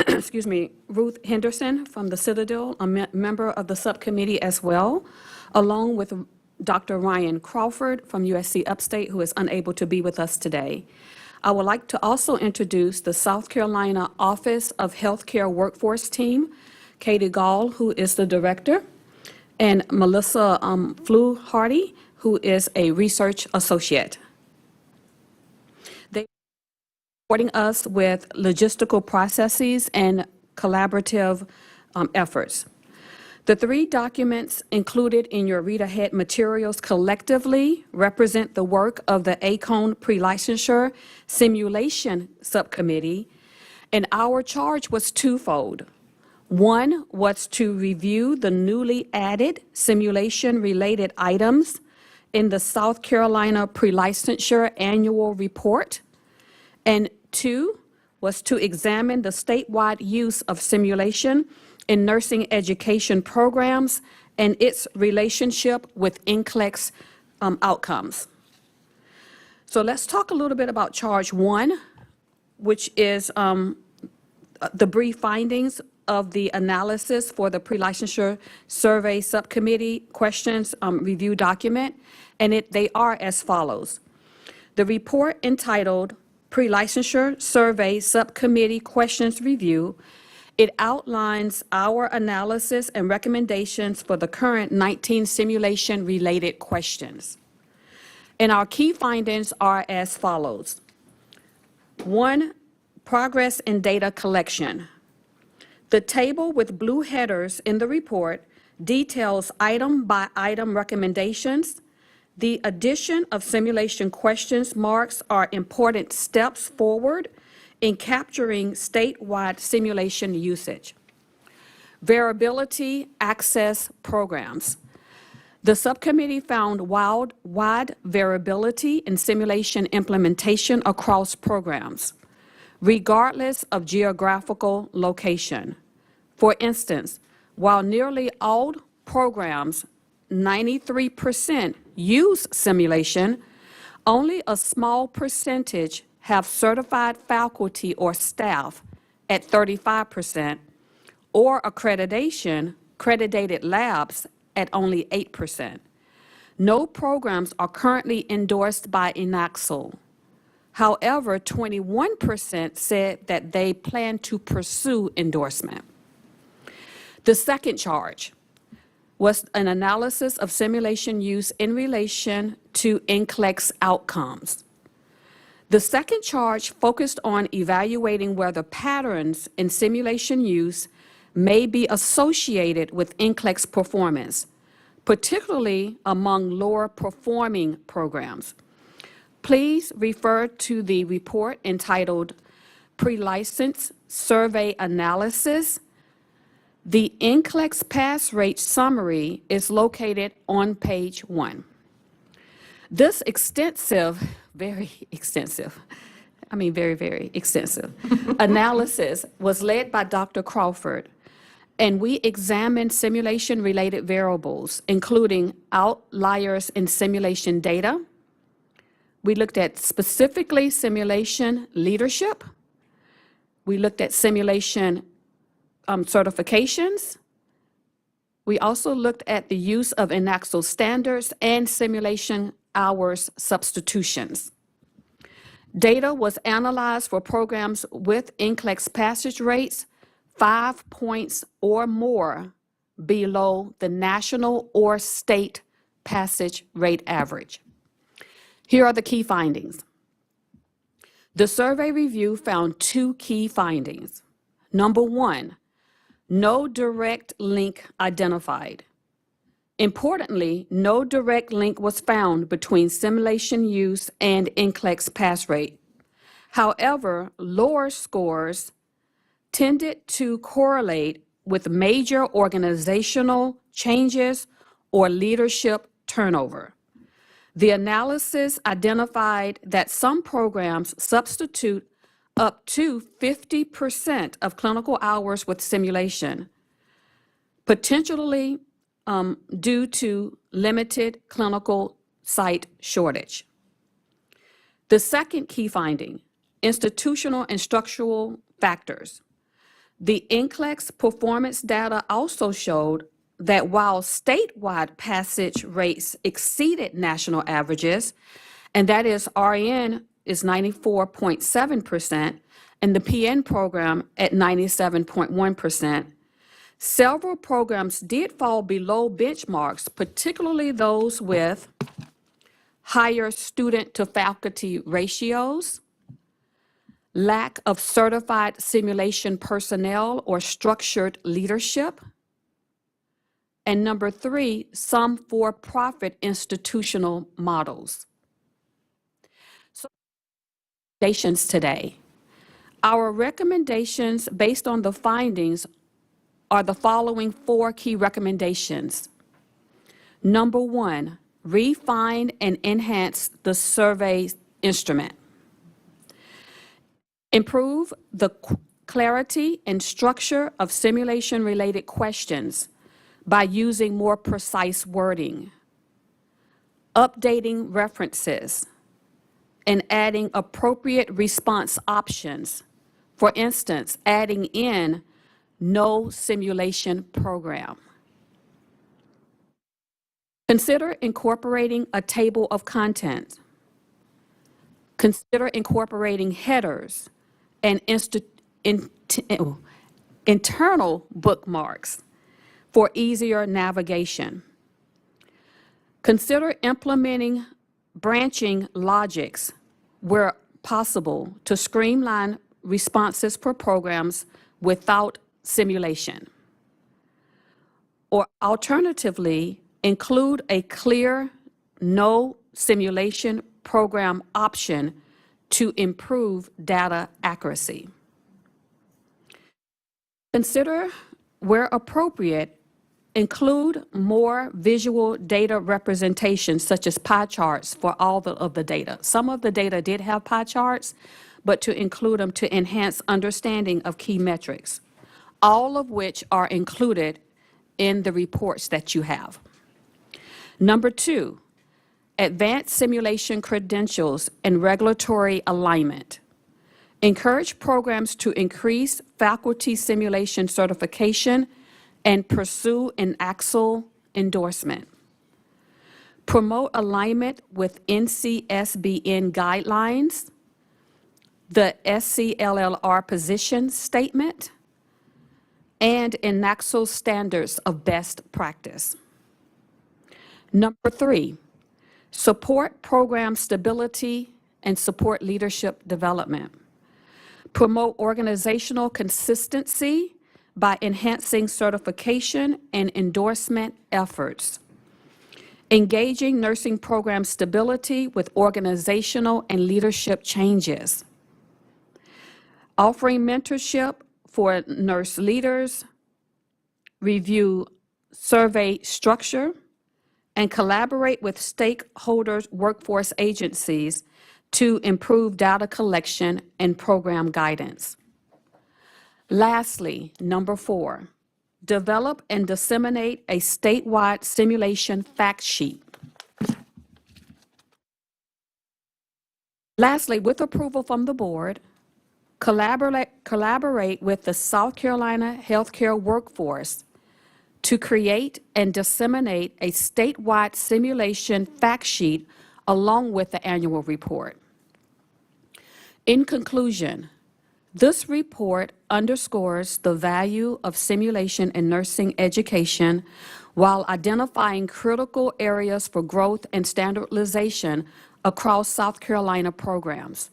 Ruth Henderson from the Citadel, a member of the subcommittee as well, along with Dr. Ryan Crawford from USC Upstate, who is unable to be with us today. I would like to also introduce the South Carolina Office of Healthcare Workforce Team, Katie Gall, who is the director, and Melissa Fluharty, who is a research associate. They are supporting us with logistical processes and collaborative efforts. The three documents included in your read-ahead materials collectively represent the work of the ACON Pre-Licensure Simulation Subcommittee, and our charge was twofold. One was to review the newly added simulation-related items in the South Carolina Pre-Licensure Annual Report, and two was to examine the statewide use of simulation in nursing education programs and its relationship with NCLEX outcomes. So let's talk a little bit about charge one, which is the brief findings of the analysis for the pre-licensure survey subcommittee questions review document, and they are as follows. The report entitled Pre-Licensure Survey Subcommittee Questions Review, it outlines our analysis and recommendations for the current 19 simulation-related questions. And our key findings are as follows. One, progress in data collection. The table with blue headers in the report details item-by-item recommendations. The addition of simulation questions marks are important steps forward in capturing statewide simulation usage. Variability access programs. The subcommittee found wide variability in simulation implementation across programs, regardless of geographical location. For instance, while nearly all programs, 93% use simulation, only a small percentage have certified faculty or staff at 35%, or accredited labs at only 8%. No programs are currently endorsed by ENACSL. However, 21% said that they plan to pursue endorsement. The second charge was an analysis of simulation use in relation to NCLEX outcomes. The second charge focused on evaluating whether patterns in simulation use may be associated with NCLEX performance, particularly among lower performing programs. Please refer to the report entitled Pre-License Survey Analysis. The NCLEX pass rate summary is located on page 1. This extensive, very extensive analysis was led by Dr. Crawford, and we examined simulation-related variables, including outliers in simulation data. We looked at specifically simulation leadership. We looked at simulation certifications. We also looked at the use of ENACSL standards and simulation hours substitutions. Data was analyzed for programs with NCLEX passage rates 5 points or more below the national or state passage rate average. Here are the key findings. The survey review found 2 key findings. Number 1, no direct link identified. Importantly, no direct link was found between simulation use and NCLEX pass rate. However, lower scores tended to correlate with major organizational changes or leadership turnover. The analysis identified that some programs substitute up to 50% of clinical hours with simulation, potentially due to limited clinical site shortage. The second key finding, institutional and structural factors. The NCLEX performance data also showed that while statewide passage rates exceeded national averages, and that is RN is 94.7% and the PN program at 97.1%, several programs did fall below benchmarks, particularly those with higher student-to-faculty ratios, lack of certified simulation personnel or structured leadership, and number 3, some for-profit institutional models. So, recommendations today. Our recommendations based on the findings are the following 4 key recommendations. Number 1, refine and enhance the survey instrument. Improve the clarity and structure of simulation-related questions by using more precise wording, updating references, and adding appropriate response options. For instance, adding in no simulation program. Consider incorporating a table of content. Consider incorporating headers and internal bookmarks for easier navigation. Consider implementing branching logics where possible to streamline responses for programs without simulation. Or alternatively, include a clear no simulation program option to improve data accuracy. Consider, where appropriate, include more visual data representations such as pie charts for all of the data. Some of the data did have pie charts, but to include them to enhance understanding of key metrics, all of which are included in the reports that you have. Number 2, advanced simulation credentials and regulatory alignment. Encourage programs to increase faculty simulation certification and pursue an AXLE endorsement. Promote alignment with NCSBN guidelines, the SCLLR position statement, and NAACLE standards of best practice. Number 3, support program stability and support leadership development. Promote organizational consistency by enhancing certification and endorsement efforts. Engaging nursing program stability with organizational and leadership changes. Offering mentorship for nurse leaders, review survey structure, and collaborate with stakeholders, workforce agencies to improve data collection and program guidance. Lastly, number 4, develop and disseminate a statewide simulation fact sheet. Lastly, with approval from the board, collaborate with the South Carolina healthcare workforce to create and disseminate a statewide simulation fact sheet along with the annual report. In conclusion, this report underscores the value of simulation in nursing education while identifying critical areas for growth and standardization across South Carolina programs.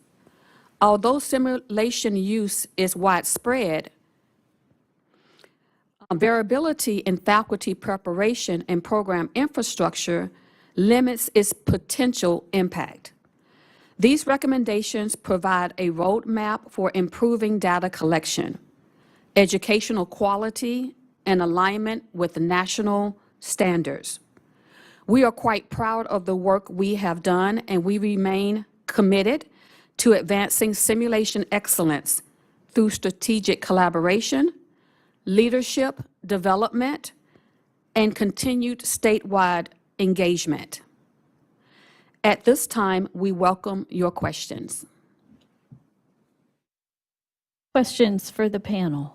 Although simulation use is widespread, variability in faculty preparation and program infrastructure limits its potential impact. These recommendations provide a roadmap for improving data collection, educational quality, and alignment with national standards. We are quite proud of the work we have done, and we remain committed to advancing simulation excellence through strategic collaboration, leadership development, and continued statewide engagement. At this time, we welcome your questions. Questions for the panel?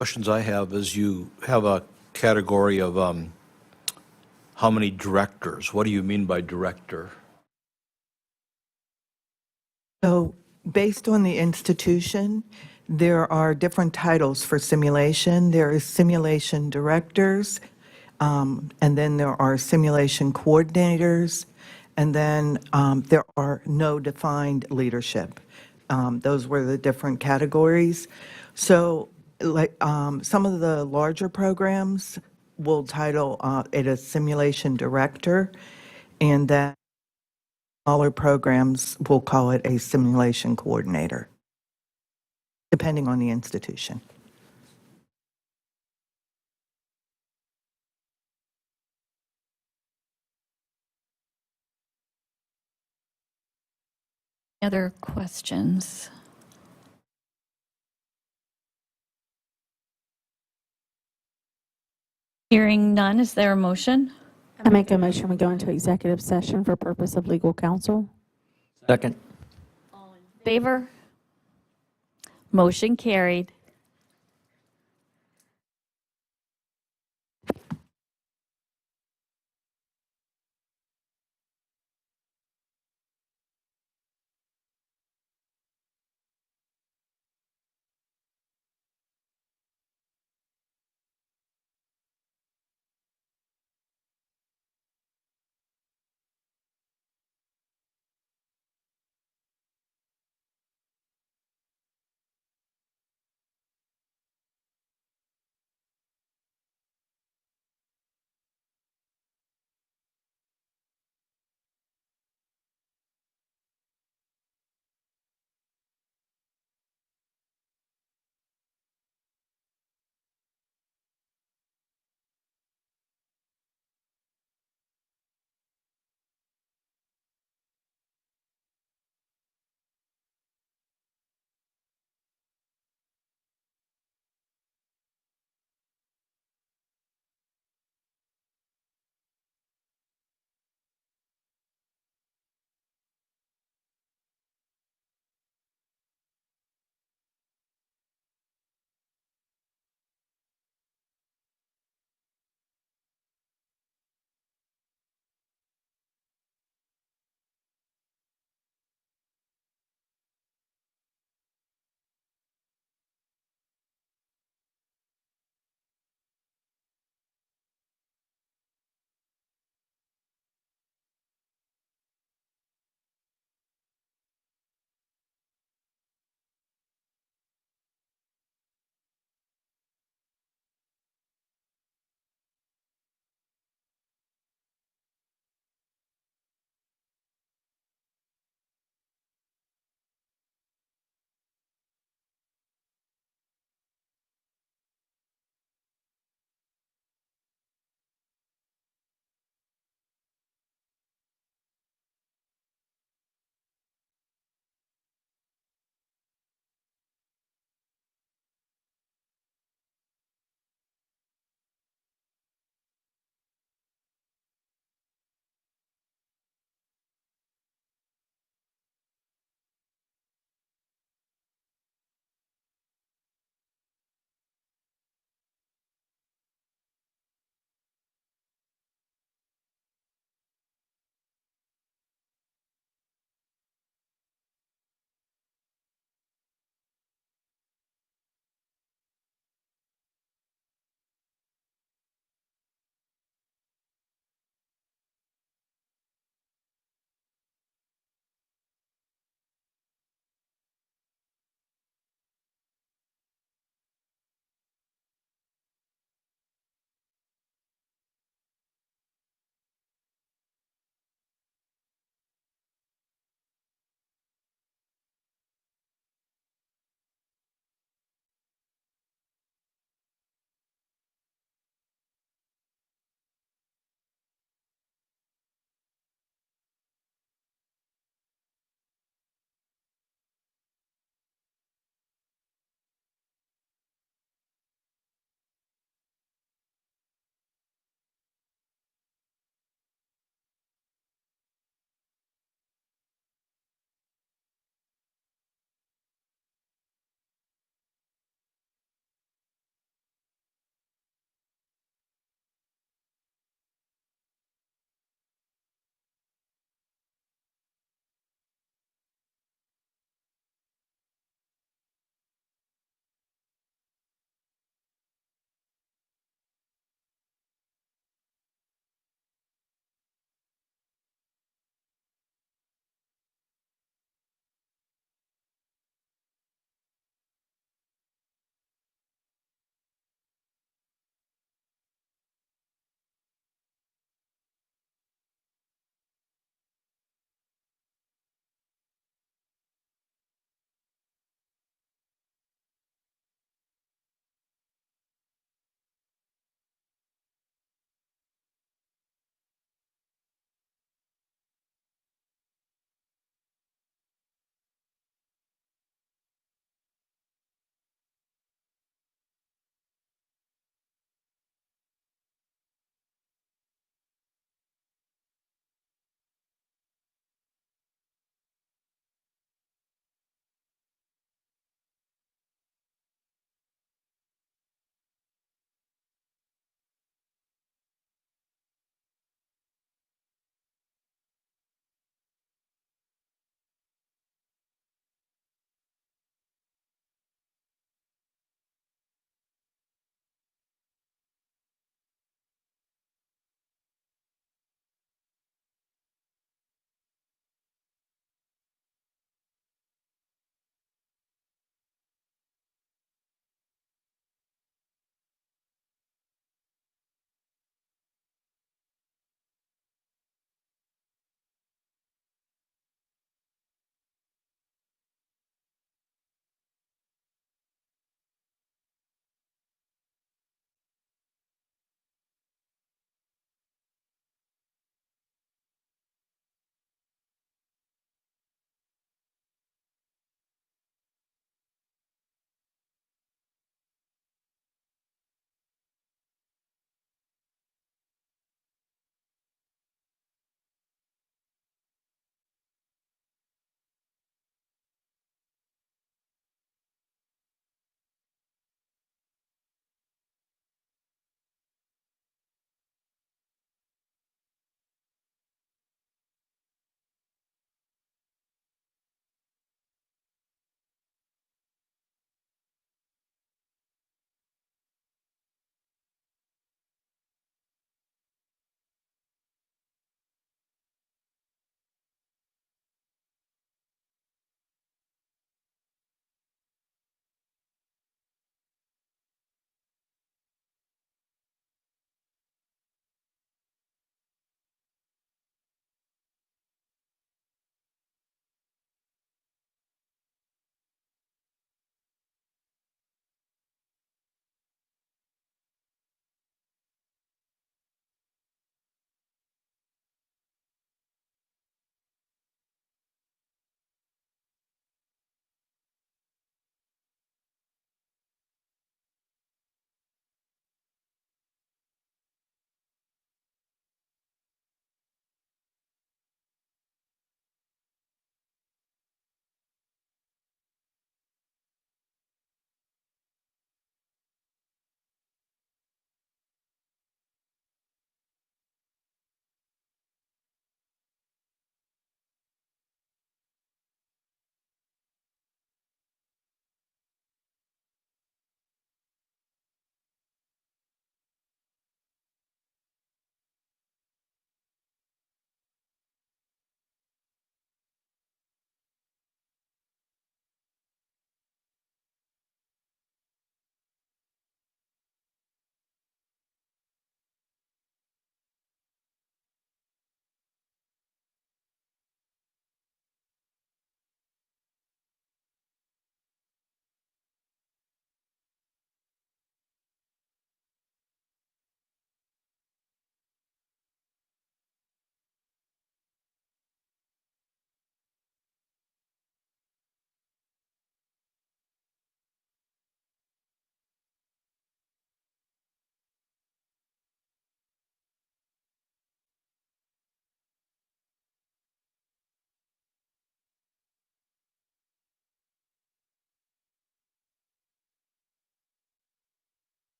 Questions I have is you have a category of how many directors. What do you mean by director? So based on the institution, there are different titles for simulation. There is simulation directors, and then there are simulation coordinators, and then there are no defined leadership. Those were the different categories. So like some of the larger programs will title it a simulation director, and then smaller programs will call it a simulation coordinator, depending on the institution. Other questions? Hearing none, is there a motion? I make a motion we go into executive session for purpose of legal counsel. Second. Favor? Motion carried.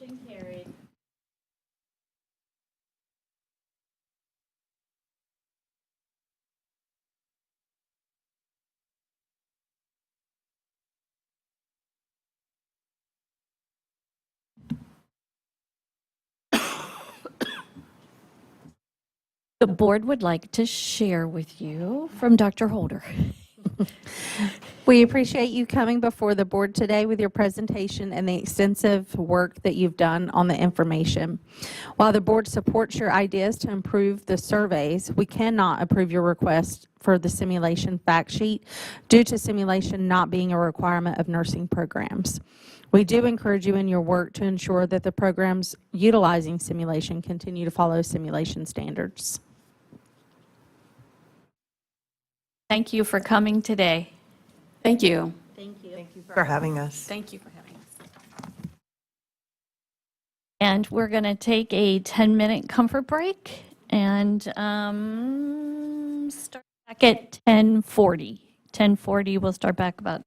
Motion carried. The board would like to share with you from Dr. Holder. We appreciate you coming before the board today with your presentation and the extensive work that you've done on the information. While the board supports your ideas to improve the surveys, we cannot approve your request for the simulation fact sheet due to simulation not being a requirement of nursing programs. We do encourage you in your work to ensure that the programs utilizing simulation continue to follow simulation standards. Thank you for coming today. Thank you. For having us. Thank you for having us. And we're going to take a 10-minute comfort break and start back at 10:40. 10:40, we'll start back about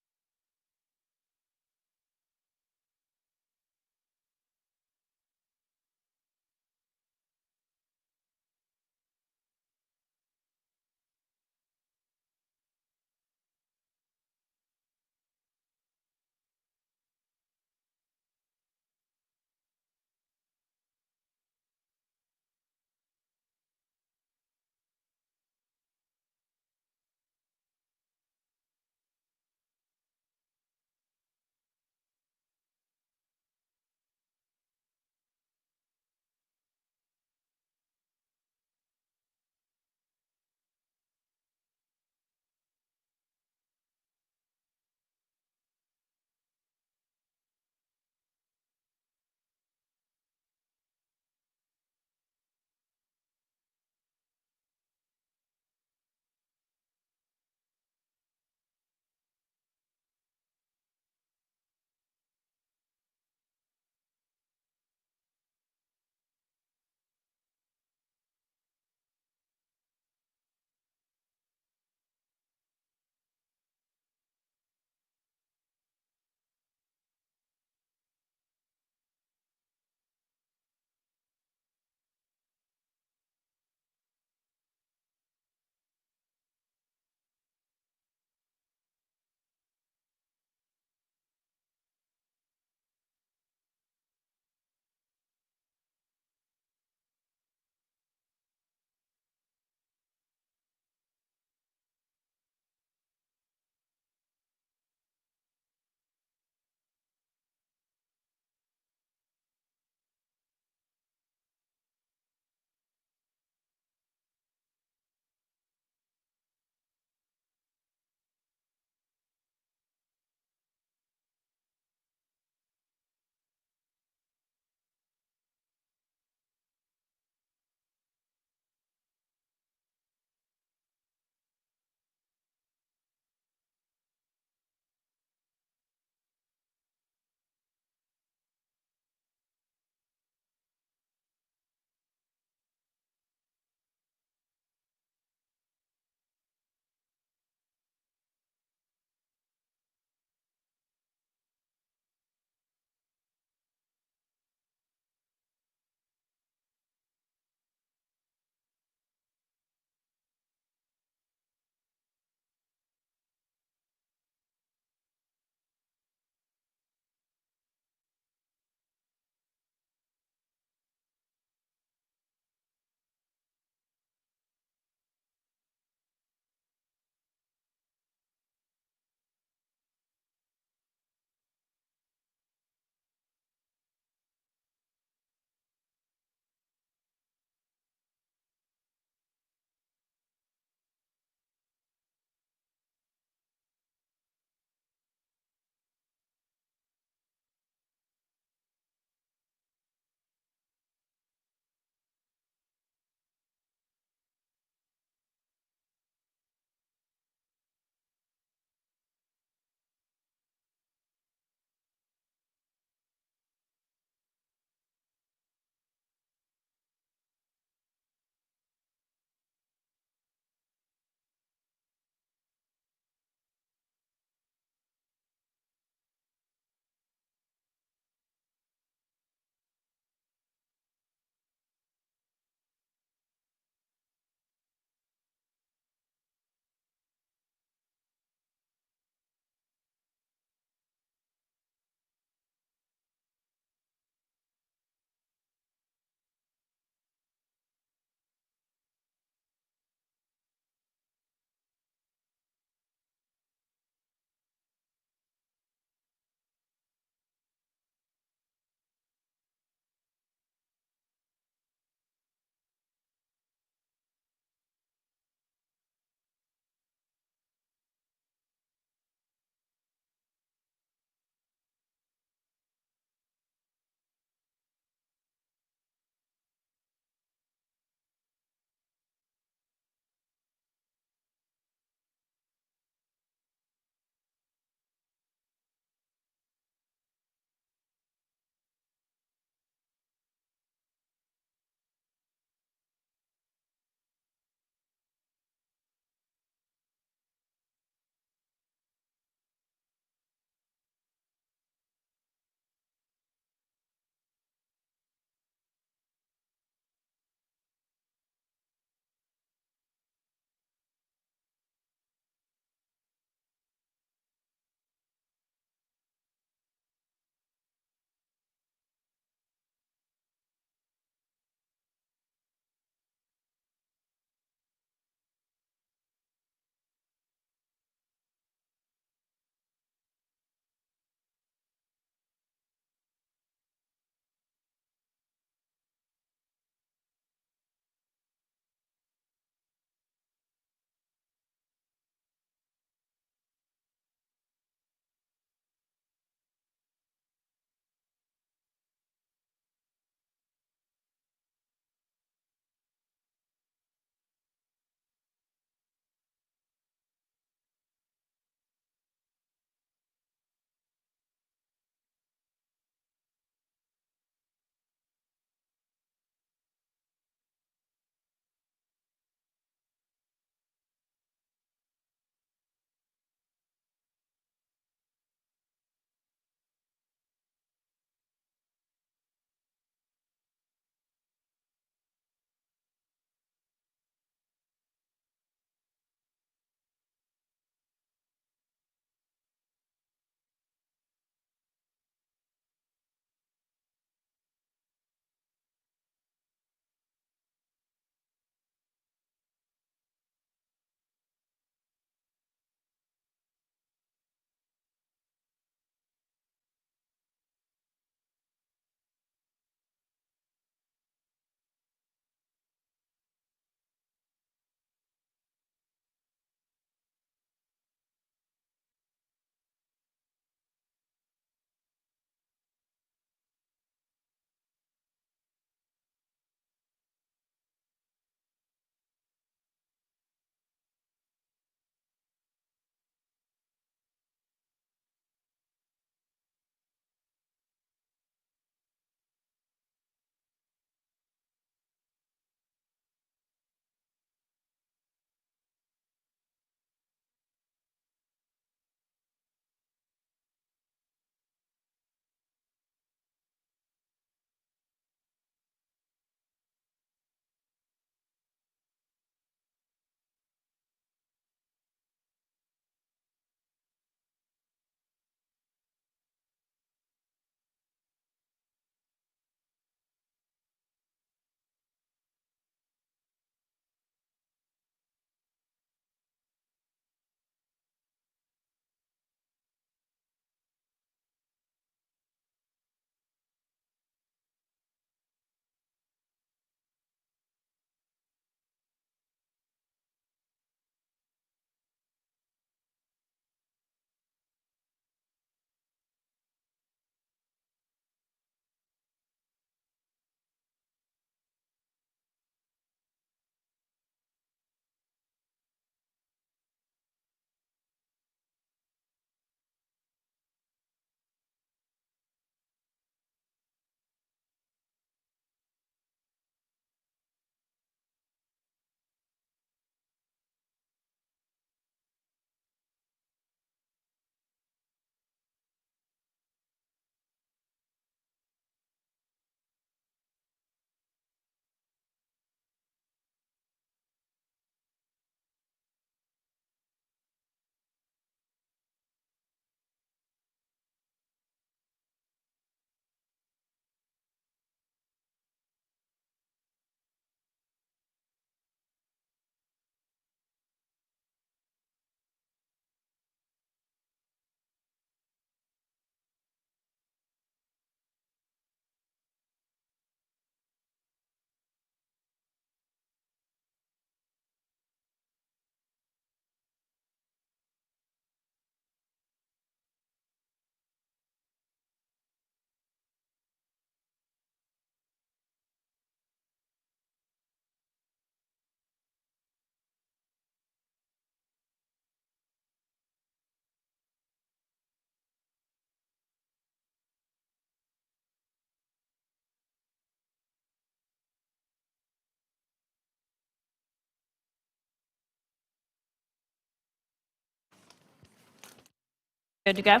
Good to go?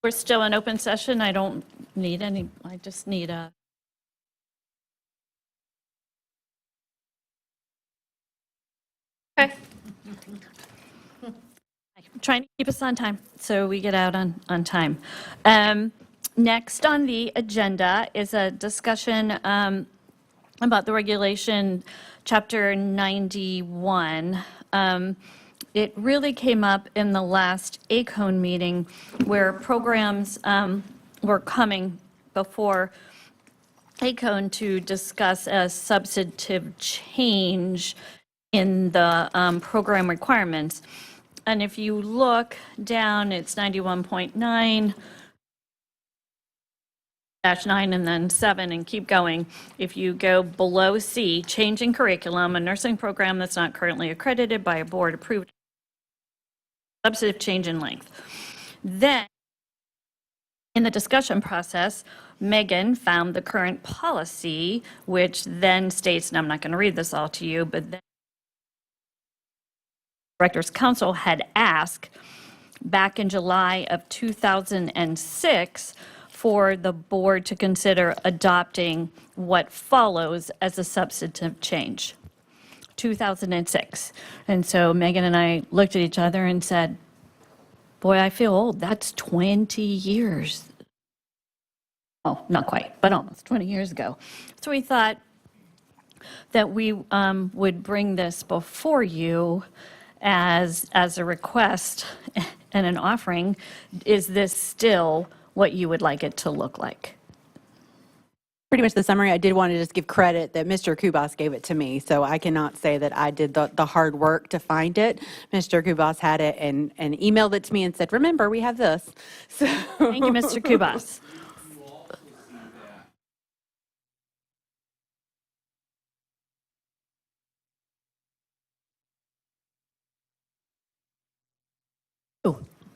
We're still in open session. I don't need any, I just need a. Okay. I'm trying to keep us on time, so we get out on time. Next on the agenda is a discussion about the regulation, Chapter 91. It really came up in the last ACON meeting where programs were coming before ACON to discuss a substantive change in the program requirements. And if you look down, it's 91.9 -9 and then 7 and keep going. If you go below C, change in curriculum, a nursing program that's not currently accredited by a board approved, substantive change in length. Then, in the discussion process, Megan found the current policy, which then states, and I'm not going to read this all to you, but then Directors Council had asked back in July of 2006 for the board to consider adopting what follows as a substantive change. 2006. And so Megan and I looked at each other and said, boy, I feel old. That's 20 years. Oh, not quite, but almost 20 years ago. So we thought that we would bring this before you as a request and an offering. Is this still what you would like it to look like? Pretty much the summary. I did want to just give credit that Mr. Kubas gave it to me, so I cannot say that I did the hard work to find it. Mr. Kubas had it and emailed it to me and said, remember, we have this. So. Thank you, Mr. Kubas.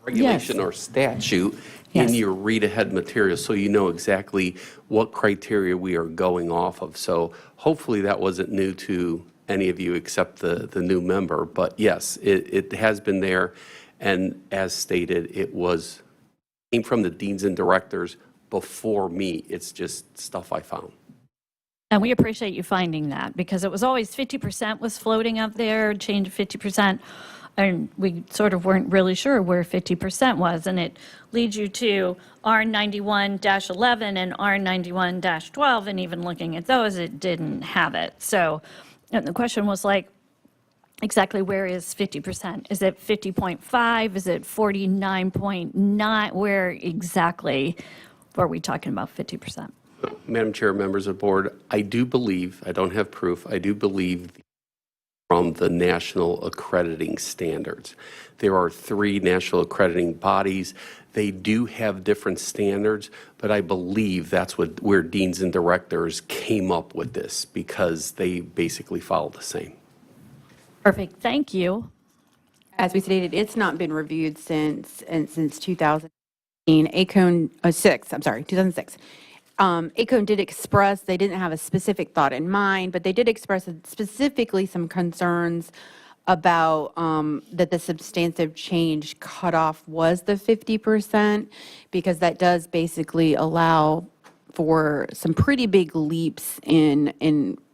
Regulation or statute in your read-ahead material, so you know exactly what criteria we are going off of. So hopefully that wasn't new to any of you except the new member. But yes, it has been there. And as stated, came from the deans and directors before me. It's just stuff I found. And we appreciate you finding that, because it was always 50% was floating up there, change of 50%. And we sort of weren't really sure where 50% was. And it leads you to R91-11 and R91-12. And even looking at those, it didn't have it. So and the question was like, exactly where is 50%? Is it 50.5? Is it 49.9? Where exactly are we talking about 50%? Madam Chair, members of the board, I do believe, I don't have proof, I do believe from the national accrediting standards. There are 3 national accrediting bodies. They do have different standards, but I believe that's where deans and directors came up with this, because they basically follow the same. Perfect, thank you. As we stated, it's not been reviewed since 2016. ACON 2006. ACON did express, they didn't have a specific thought in mind, but they did express specifically some concerns about that the substantive change cutoff was the 50%, because that does basically allow for some pretty big leaps in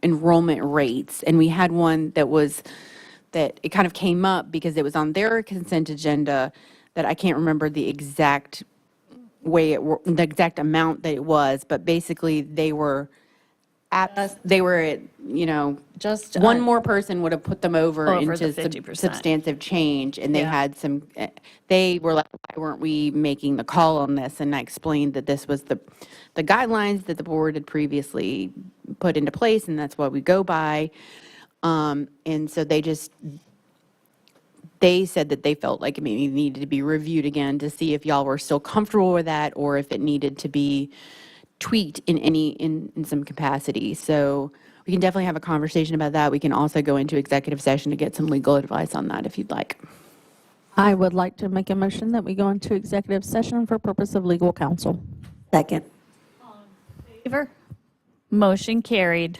enrollment rates. And we had one that it kind of came up because it was on their consent agenda that I can't remember the exact the exact amount that it was, but basically they were at, Just one more person would have put them over Over into the 50%. substantive change, and they Yeah. had they were like, why weren't we making the call on this? And I explained that this was the guidelines that the board had previously put into place, and that's what we go by. And so they said that they felt like it maybe needed to be reviewed again to see if y'all were still comfortable with that, or if it needed to be tweaked in some capacity. So we can definitely have a conversation about that. We can also go into executive session to get some legal advice on that if you'd like. I would like to make a motion that we go into executive session for purpose of legal counsel. Second. Favor? Motion carried.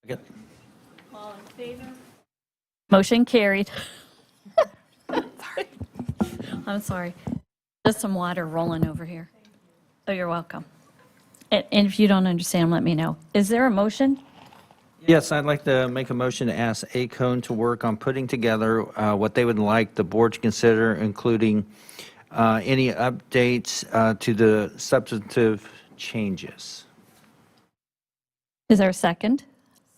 All in favor? Motion carried. I'm sorry. Just some water rolling over here. Oh, you're welcome. And if you don't understand, let me know. Is there a motion? Yes, I'd like to make a motion to ask ACON to work on putting together what they would like the board to consider, including any updates to the substantive changes. Is there a second?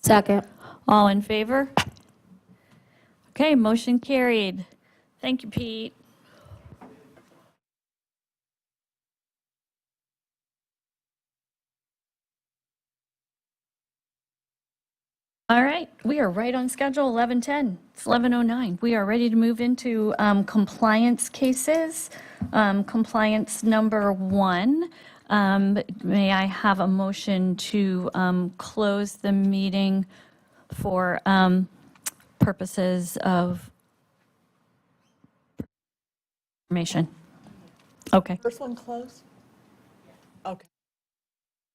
Second. All in favor? Okay, motion carried. Thank you, Pete. All right, we are right on schedule, 11:10. It's 11:09. We are ready to move into compliance cases. Compliance number 1. May I have a motion to close the meeting for purposes of information? Okay. First one closed? Okay.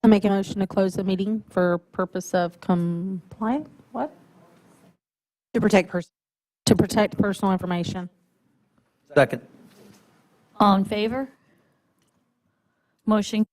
I make a motion to close the meeting for purpose of compliance, what? To protect To protect personal information. Second. All in favor? Motion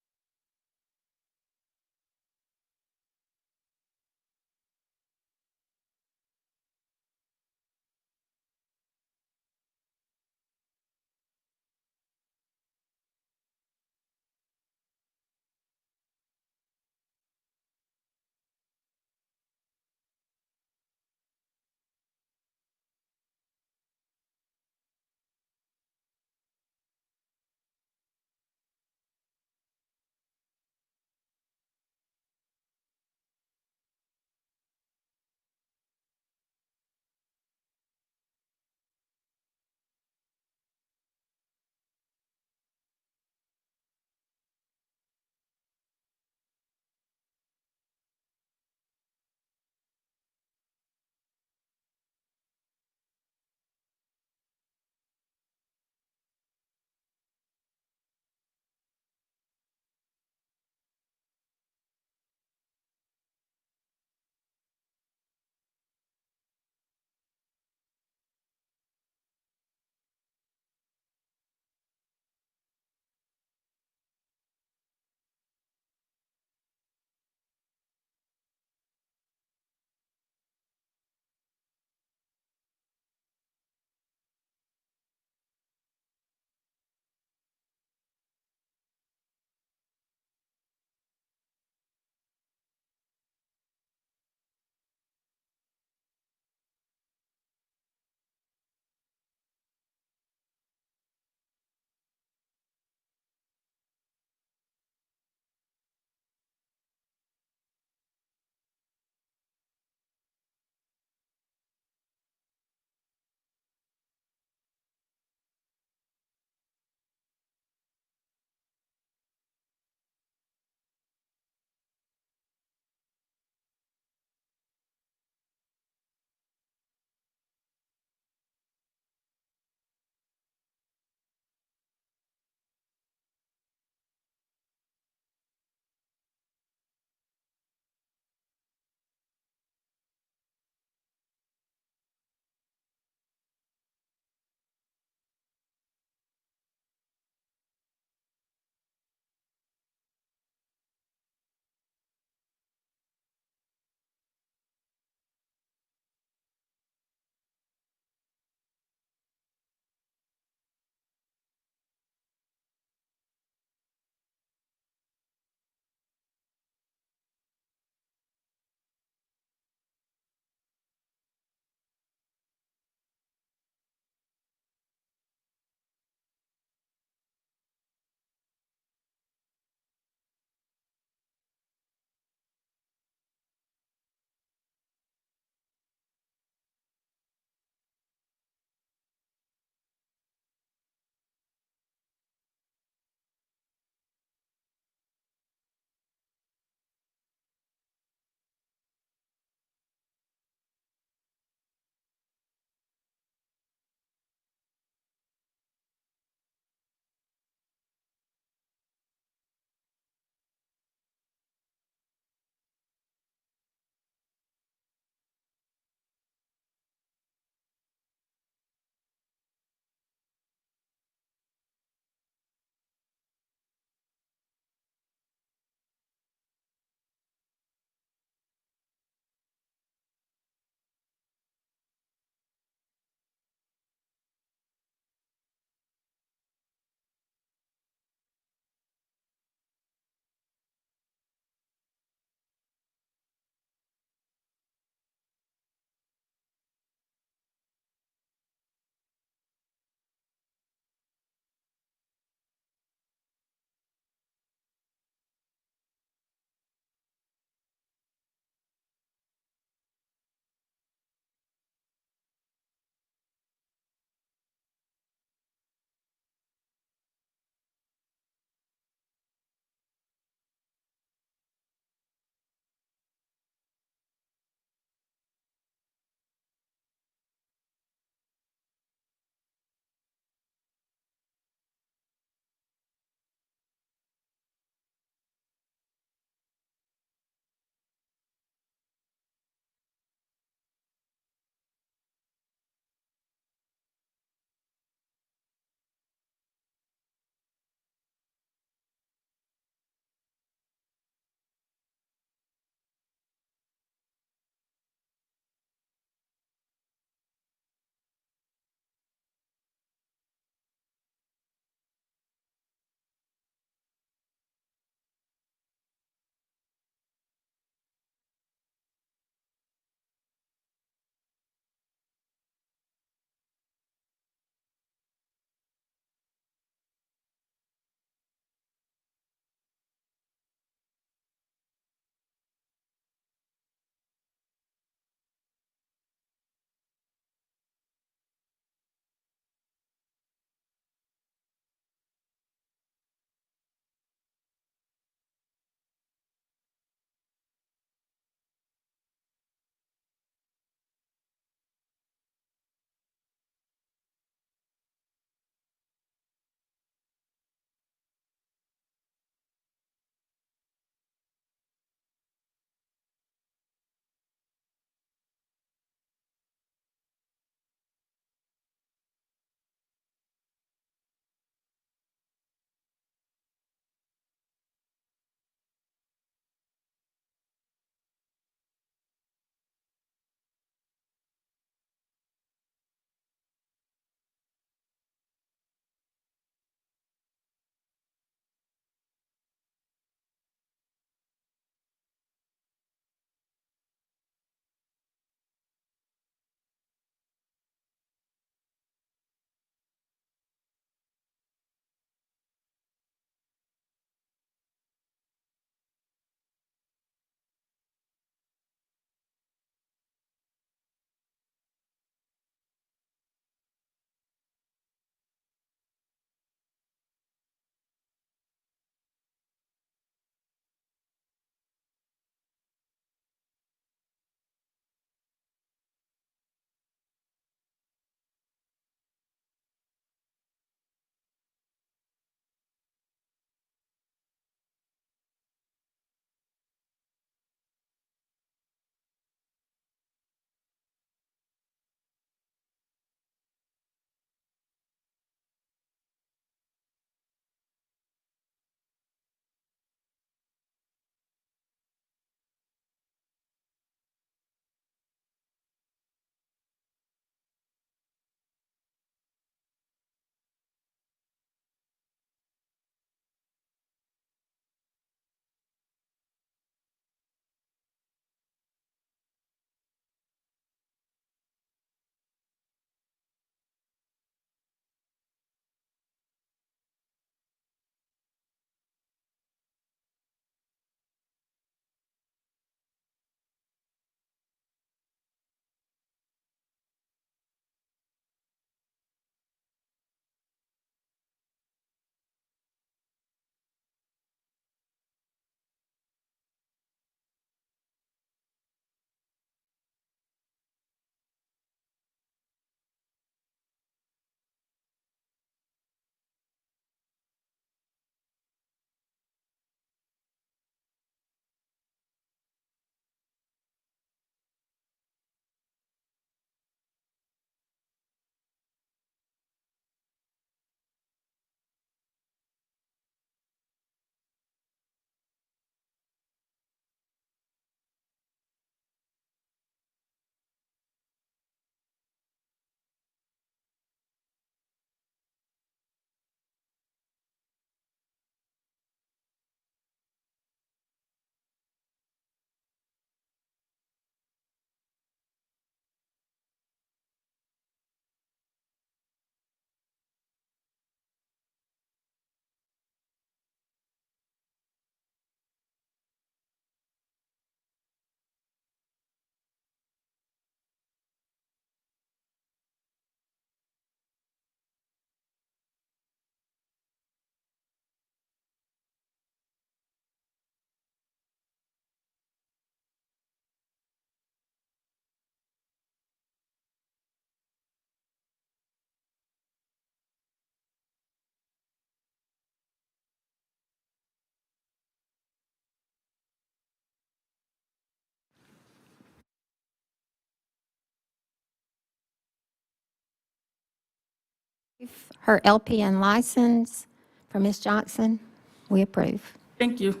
her LPN license for Ms. Johnson. We approve. Thank you.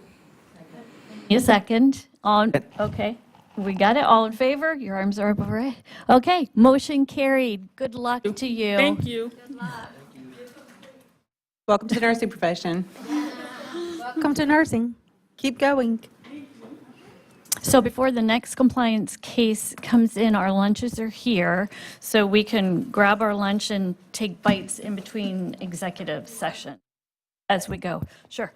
Need a second? Okay, we got it. All in favor? Your arms are up over it. Okay, motion carried. Good luck to you. Thank you. Welcome to the nursing profession. Welcome to nursing. Keep going. So before the next compliance case comes in, our lunches are here, so we can grab our lunch and take bites in between executive session as we go. Sure.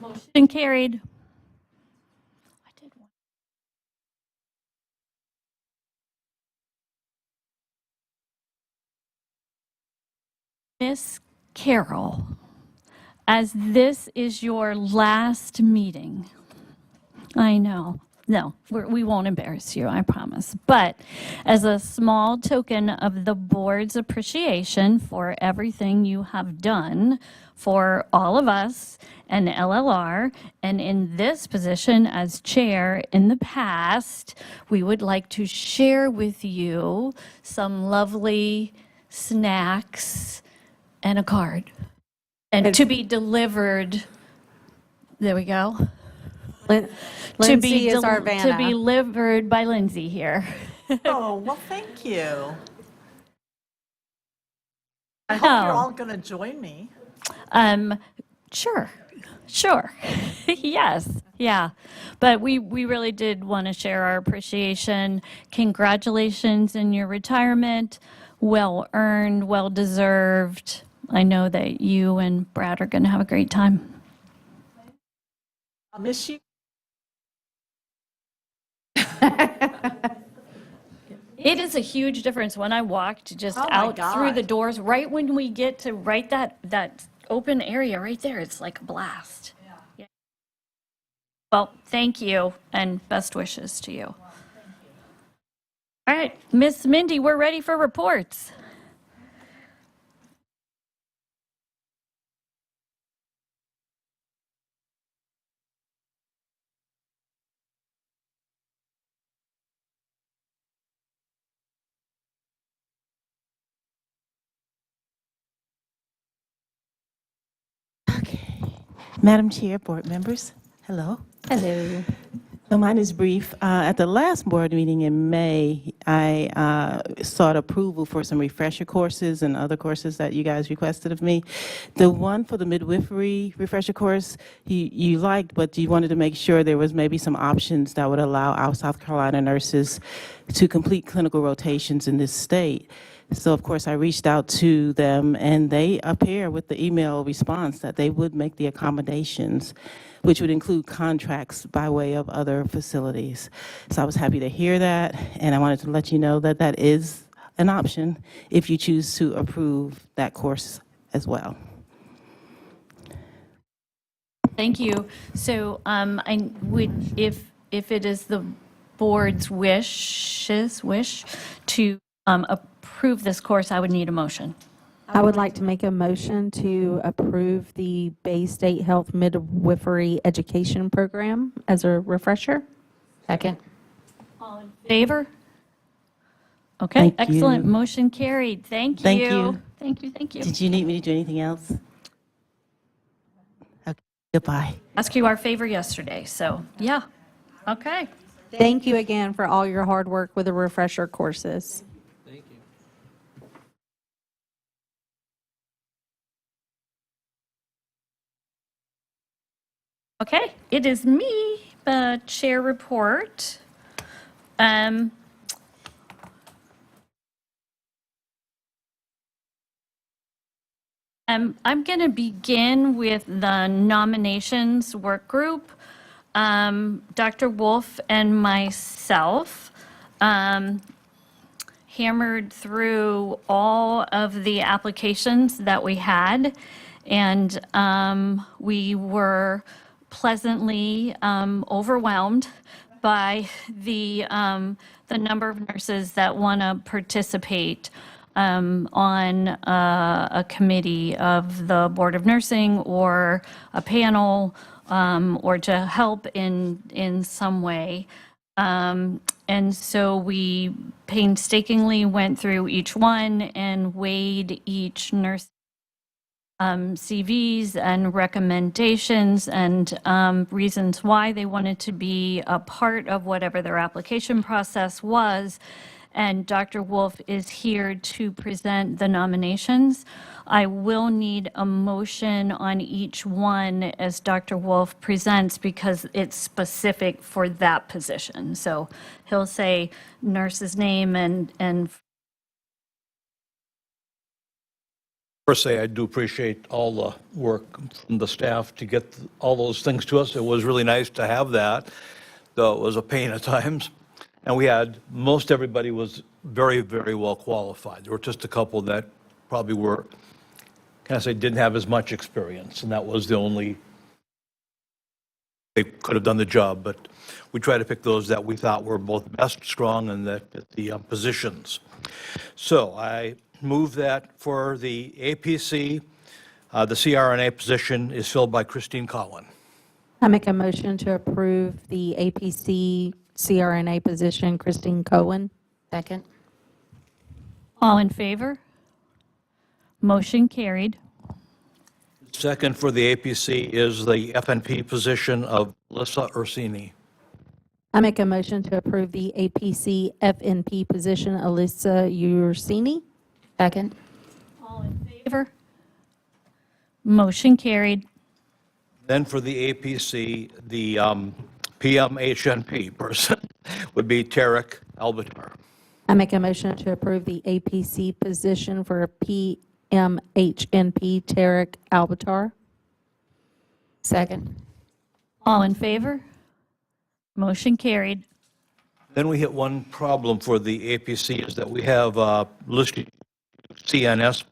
Motion carried. Miss Carroll, as this is your last meeting, I know, no, we won't embarrass you, I promise. But as a small token of the board's appreciation for everything you have done for all of us and LLR, and in this position as chair in the past, we would like to share with you some lovely snacks and a card. And to be delivered, there we go. Lindsay is our To Vanna. be delivered by Lindsay here. Oh, well, thank you. I hope you're all going to join me. Sure, yes, yeah. But we really did want to share our appreciation. Congratulations in your retirement. Well earned, well deserved. I know that you and Brad are going to have a great time. I'll miss you. It is a huge difference when I walked just Oh my out through the God. doors, right when we get to that open area right there, it's like a blast. Yeah. Well, thank you and best wishes to you. All right, Miss Mindy, we're ready for reports. Madam Chair, board members, hello. Hello. So mine is brief. At the last board meeting in May, I sought approval for some refresher courses and other courses that you guys requested of me. The one for the midwifery refresher course you liked, but you wanted to make sure there was maybe some options that would allow our South Carolina nurses to complete clinical rotations in this state. So, of course, I reached out to them, and they appear with the email response that they would make the accommodations, which would include contracts by way of other facilities. So I was happy to hear that, and I wanted to let you know that that is an option if you choose to approve that course as well. Thank you. So I would, if it is the board's wish to approve this course, I would need a motion. I would like to make a motion to approve the Bay State Health Midwifery Education Program as a refresher. Second. Favor? Okay, Thank excellent. you. Motion carried. Thank you. Thank you. Thank you, thank you. Did you need me to do anything else? Okay, goodbye. Ask you our favor yesterday, so, yeah. Okay. Thank you again for all your hard work with the refresher courses. Thank you. Okay, it is me, the chair report. I'm going to begin with the nominations work group. Dr. Wolf and myself hammered through all of the applications that we had, and we were pleasantly overwhelmed by the number of nurses that want to participate on a committee of the Board of Nursing or a panel, or to help in some way. And so we painstakingly went through each one and weighed each nurse CVs and recommendations and reasons why they wanted to be a part of whatever their application process was. And Dr. Wolf is here to present the nominations. I will need a motion on each one as Dr. Wolf presents because it's specific for that position. So he'll say nurse's name and First say I do appreciate all the work from the staff to get all those things to us. It was really nice to have that, though it was a pain at times. And we had, most everybody was very, very well qualified. There were just a couple that probably were, can I say, didn't have as much experience, and that was the only, they could have done the job, but we tried to pick those that we thought were both best, strong, and that fit the positions. So I move that for the APC, the CRNA position is filled by Christine Collin. I make a motion to approve the APC CRNA position, Christine Cohen. Second. All in favor? Motion carried. Second for the APC is the FNP position of Melissa Ursini. I make a motion to approve the APC FNP position, Alyssa Ursini. Second. All in favor? Motion carried. Then for the APC, the PMHNP person would be Tarek Albatar. I make a motion to approve the APC position for PMHNP, Tarek Albatar. Second. All in favor? Motion carried. Then we hit one problem for the APC is that we have listed CNS,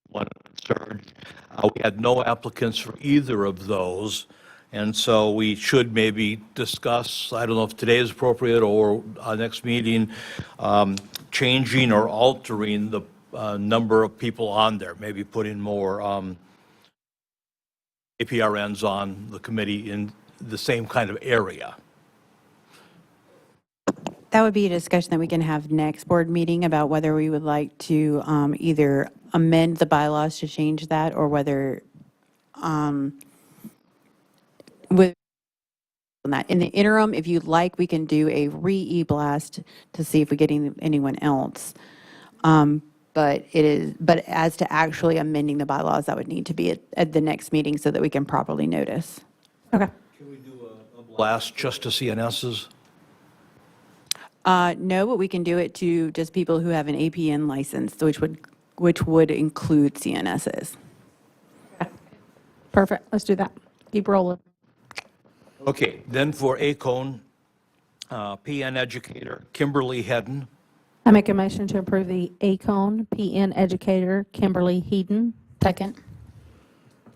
one surge. We had no applicants for either of those, and so we should maybe discuss, I don't know if today is appropriate or next meeting, changing or altering the number of people on there, maybe putting more APRNs on the committee in the same kind of area. That would be a discussion that we can have next board meeting about whether we would like to either amend the bylaws to change that or whether with that. In the interim, if you'd like, we can do a re-e-blast to see if we get anyone else. But as to actually amending the bylaws, that would need to be at the next meeting so that we can properly notice. Okay. Can we do a blast just to CNSs? No, but we can do it to just people who have an APN license, which would include CNSs. Perfect. Let's do that. Keep rolling. Okay, then for ACON, PN educator Kimberly Hedden. I make a motion to approve the ACON PN educator, Kimberly Heaton. Second.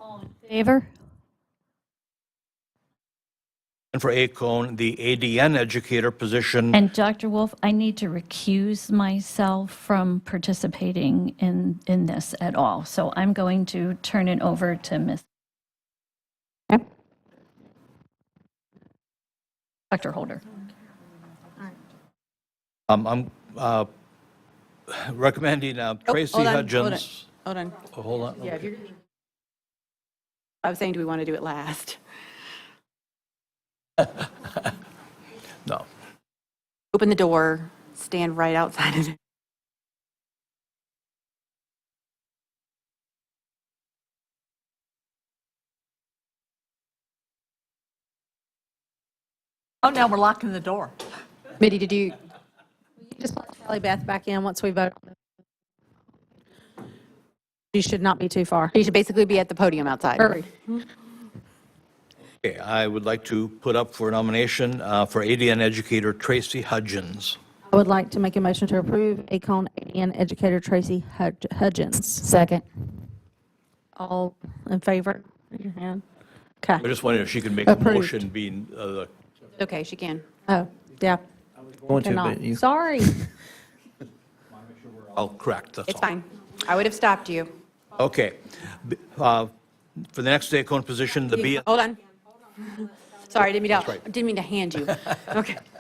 All in favor? And for ACON, the ADN educator position. And Dr. Wolf, I need to recuse myself from participating in this at all. So I'm going to turn it over to Ms. Okay. Dr. Holder. I'm recommending Tracy hold on, Hudgens. Hold on. Oh, hold on. Yeah, if Okay. you're, I was saying, do we want to do it last? No. Open the door, stand right outside of it. Oh, now we're locking the door. Mitty, did you? Just let Sally Beth back in once we vote. You should not be too far. You should basically be at the podium outside. Hurry. Okay, I would like to put up for nomination for ADN educator Tracy Hudgens. I would like to make a motion to approve ACON ADN educator Tracy Hudgens. Second. All in favor? Raise your hand. Okay. I just wondered if she could make a Approved. motion being the. Okay, she can. Oh, yeah. Going to, Cannot. but you. Sorry. I'll correct, that's all. It's fine. I would have stopped you. Okay. For the next ACON position, the B. Hold on. Sorry, I That's right. didn't mean to hand you.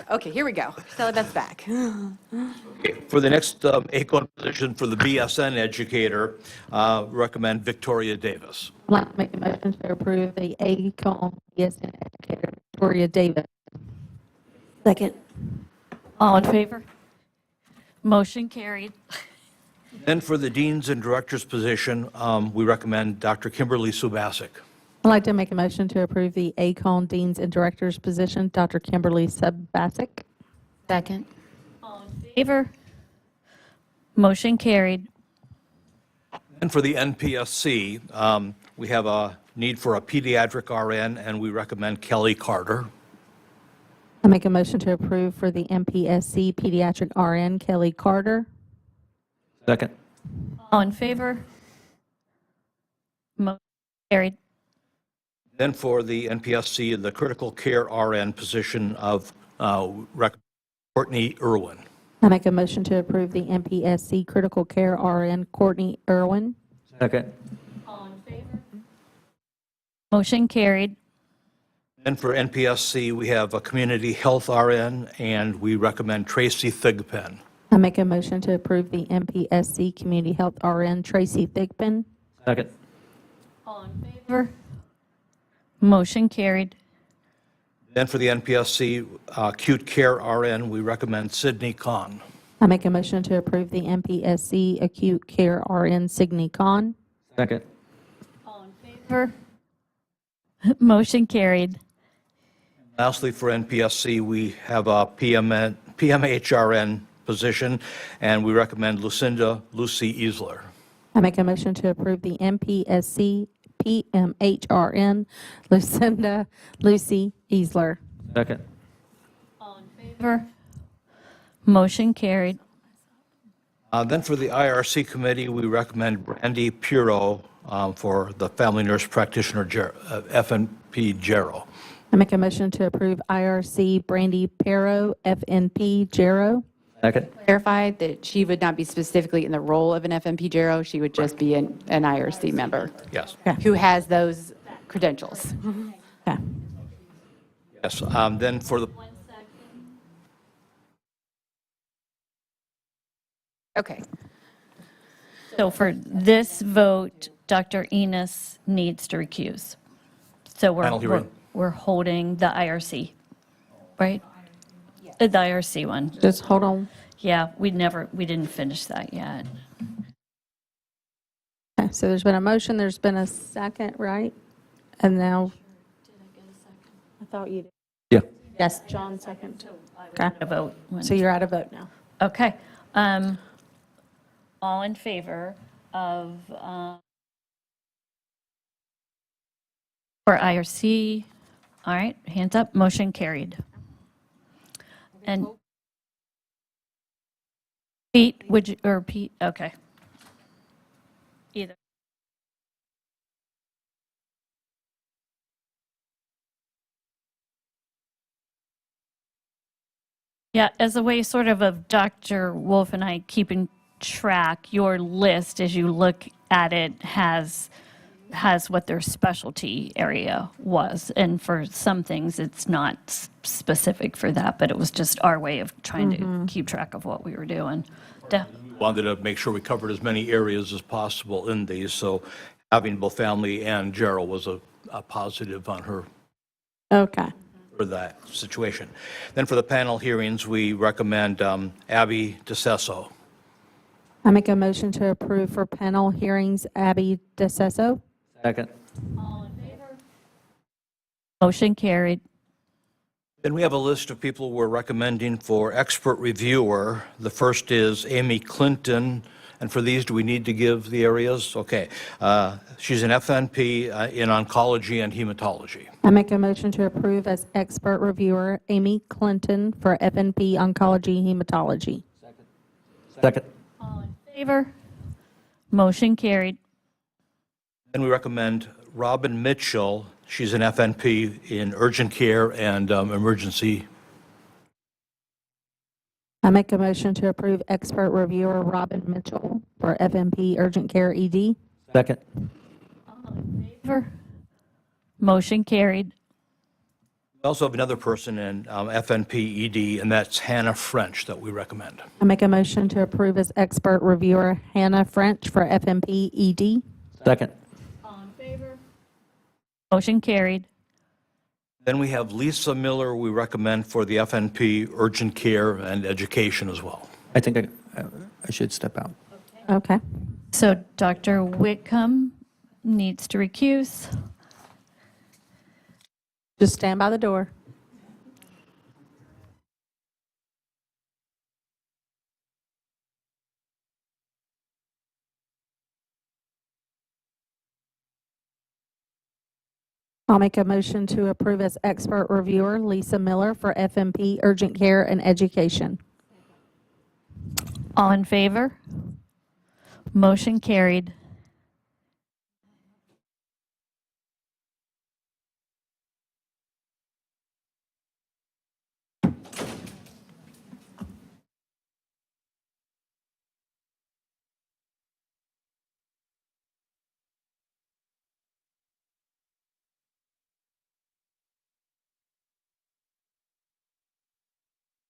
Okay, here we go. So that's back. Okay, for the next ACON position for the BSN educator, recommend Victoria Davis. I'd like to make a motion to approve the ACON BSN educator Victoria Davis. Second. All in favor? Motion carried. Then for the deans and directors position, we recommend Dr. Kimberly Subasic. I'd like to make a motion to approve the ACON Deans and Directors position, Dr. Kimberly Subasic. Second. All in favor? Motion carried. And for the NPSC, we have a need for a pediatric RN, and we recommend Kelly Carter. I make a motion to approve for the MPSC pediatric RN Kelly Carter. Second. All in favor? Motion carried. Then for the NPSC, the critical care RN position of Courtney Irwin. I make a motion to approve the MPSC critical care RN Courtney Irwin. Second. All in favor? Motion carried. And for NPSC, we have a community health RN, and we recommend Tracy Thigpen. I make a motion to approve the MPSC community health RN Tracy Thigpen. Second. All in favor? Motion carried. Then for the NPSC acute care RN, we recommend Sydney Kahn. I make a motion to approve the MPSC acute care RN Signy Kahn. Second. All in favor? Motion carried. Lastly, for NPSC, we have a PMHRN position, and we recommend Lucinda Lucy Easler. I make a motion to approve the MPSC PMHRN Lucinda Lucy Easler. Second. All in favor? Motion carried. Then for the IRC committee, we recommend Brandy Puro for the family nurse practitioner, FNP Gero. I make a motion to approve IRC Brandy Pero FNP Gero. Second. Clarify that she would not be specifically in the role of an FMP Gero, she would just be an IRC member Yes, who has those credentials. Okay. yes. Then for the, Okay. So for this vote, Dr. Enos needs to recuse. So Final hearing. we're holding the IRC, right? The IRC one. Just hold on. Yeah, we didn't finish that yet. Okay, so there's been a motion, there's been a second, right? And now. I thought you did. Yeah. Yes, John second. Okay, A vote. so you're out of vote now. Okay. All in favor of, for IRC? All right, hands up, motion carried. And Pete, would you, or Pete, okay. Either. Yeah, as a way sort of Dr. Wolf and I keeping track, your list, as you look at it, has what their specialty area was. And for some things, it's not specific for that, but it was just our way of trying to keep track of what we were doing. wanted to make sure we covered as many areas as possible in these, so having both family and Gerald was a positive on her Okay. for that situation. Then for the panel hearings, we recommend Abby DeCesso. I make a motion to approve for panel hearings Abby DeCesso. Second. Motion carried. Then we have a list of people we're recommending for expert reviewer. The first is Amy Clinton, and for these, do we need to give the areas? Okay. She's an FNP in oncology and hematology. I make a motion to approve as expert reviewer Amy Clinton for FNP Oncology Hematology. Second. Favor? Motion carried. Then we recommend Robin Mitchell. She's an FNP in urgent care and emergency. I make a motion to approve expert reviewer Robin Mitchell for FNP Urgent Care ED. Second. Favor? Motion carried. We also have another person in FNP ED, and that's Hannah French that we recommend. I make a motion to approve as expert reviewer Hannah French for FNP ED. Second. Motion carried. Then we have Lisa Miller we recommend for the FNP urgent care and education as well. I think I should step out. Okay. So Dr. Whitcomb needs to recuse. Just stand by the door. I'll make a motion to approve as expert reviewer Lisa Miller for FMP Urgent Care and Education. All in favor? Motion carried.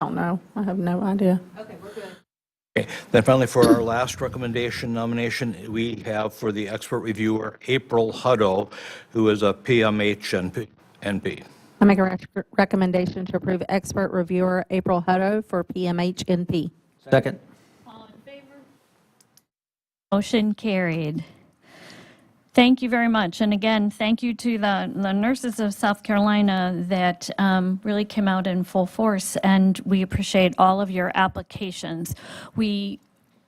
I don't know. I have no idea. Okay. Then finally, for our last recommendation nomination, we have for the expert reviewer, April Hutto, who is a PMH NP. I make a recommendation to approve expert reviewer April Hutto for PMHNP. Second. Motion carried. Thank you very much. And again, thank you to the nurses of South Carolina that really came out in full force, and we appreciate all of your applications.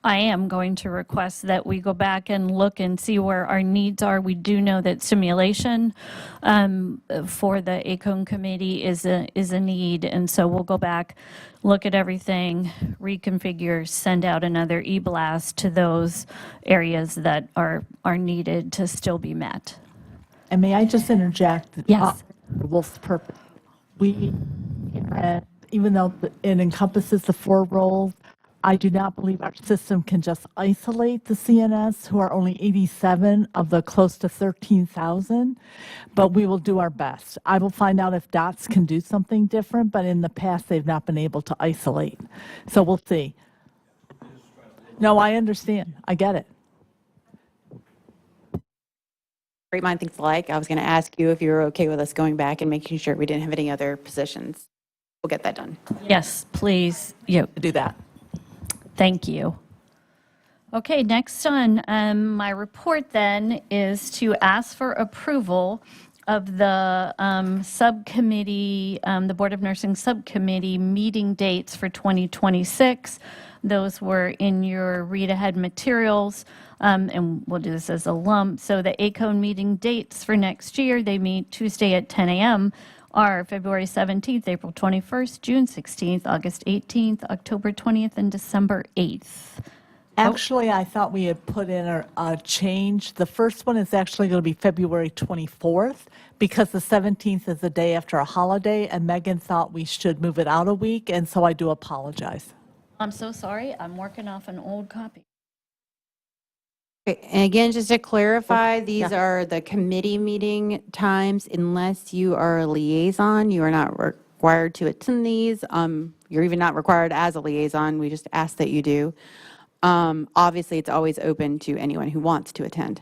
I am going to request that we go back and look and see where our needs are. We do know that simulation for the ACON committee is a need, and so we'll go back, look at everything, reconfigure, send out another e-blast to those areas that are needed to still be met. And may I just interject? Yes. For Wolf's purpose, even though it encompasses the 4 roles, I do not believe our system can just isolate the CNS, who are only 87 of the close to 13,000, but we will do our best. I will find out if DOTS can do something different, but in the past, they've not been able to isolate. So we'll see. No, I understand. I get it. Great mind thinks alike. I was going to ask you if you were okay with us going back and making sure we didn't have any other positions. We'll get that done. Yes, please. Do that. Thank you. Okay, next on my report then is to ask for approval of the subcommittee, the Board of Nursing Subcommittee meeting dates for 2026. Those were in your read-ahead materials, and we'll do this as a lump. So the ACON meeting dates for next year, they meet Tuesday at 10 a.m., are February 17th, April 21st, June 16th, August 18th, October 20th, and December 8th. Actually, I thought we had put in a change. The first one is actually going to be February 24th because the 17th is the day after a holiday, and Megan thought we should move it out a week, and so I do apologize. I'm so sorry, I'm working off an old copy. Okay, and again, just to clarify, these are the committee meeting times. Unless you are a liaison, you are not required to attend these. You're even not required as a liaison. We just ask that you do. Obviously, it's always open to anyone who wants to attend.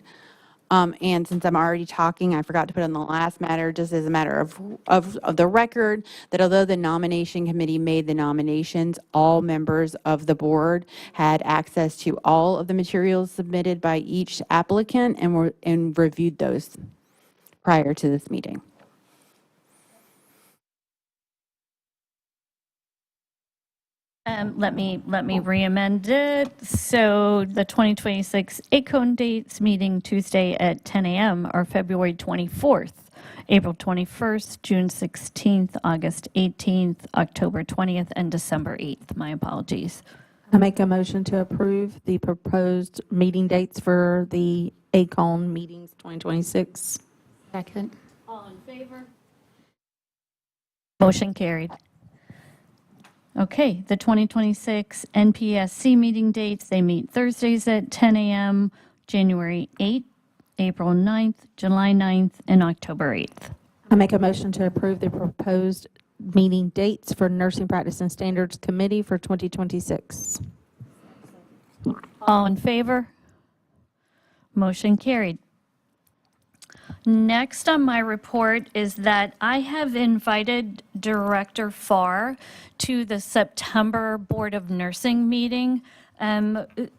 And since I'm already talking, I forgot to put on the last matter, just as a matter of the record, that although the nomination committee made the nominations, all members of the board had access to all of the materials submitted by each applicant and reviewed those prior to this meeting. Let me re-amend it. So the 2026 ACON dates meeting Tuesday at 10 a.m. are February 24th, April 21st, June 16th, August 18th, October 20th, and December 8th. My apologies. I make a motion to approve the proposed meeting dates for the ACON meetings 2026. Second. All in favor? Motion carried. Okay, the 2026 NPSC meeting dates, they meet Thursdays at 10 a.m., January 8th, April 9th, July 9th, and October 8th. I make a motion to approve the proposed meeting dates for Nursing Practice and Standards Committee for 2026. All in favor? Motion carried. Next on my report is that I have invited Director Farr to the September Board of Nursing meeting.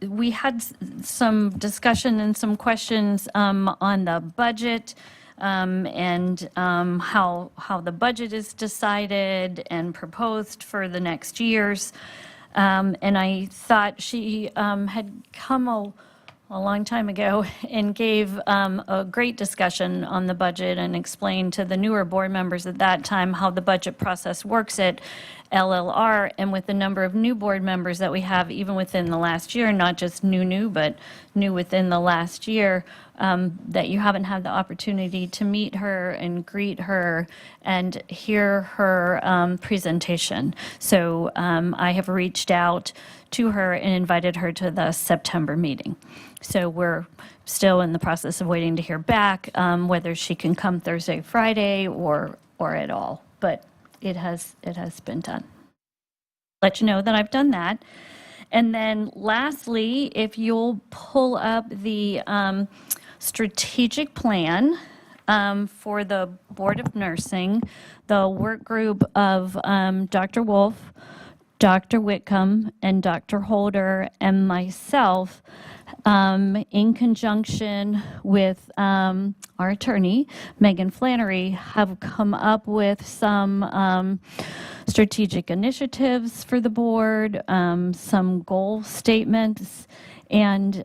We had some discussion and some questions on the budget and how the budget is decided and proposed for the next years. And I thought she had come a a long time ago and gave a great discussion on the budget and explained to the newer board members at that time how the budget process works at LLR, and with the number of new board members that we have even within the last year, not just new, but new within the last year, that you haven't had the opportunity to meet her and greet her and hear her presentation. So I have reached out to her and invited her to the September meeting. So we're still in the process of waiting to hear back whether she can come Thursday, Friday, or at all. But it has been done. Let you know that I've done that. And then lastly, if you'll pull up the strategic plan for the Board of Nursing, the work group of Dr. Wolf, Dr. Whitcomb, and Dr. Holder, and myself, in conjunction with our attorney, Megan Flannery, have come up with some strategic initiatives for the board, some goal statements, and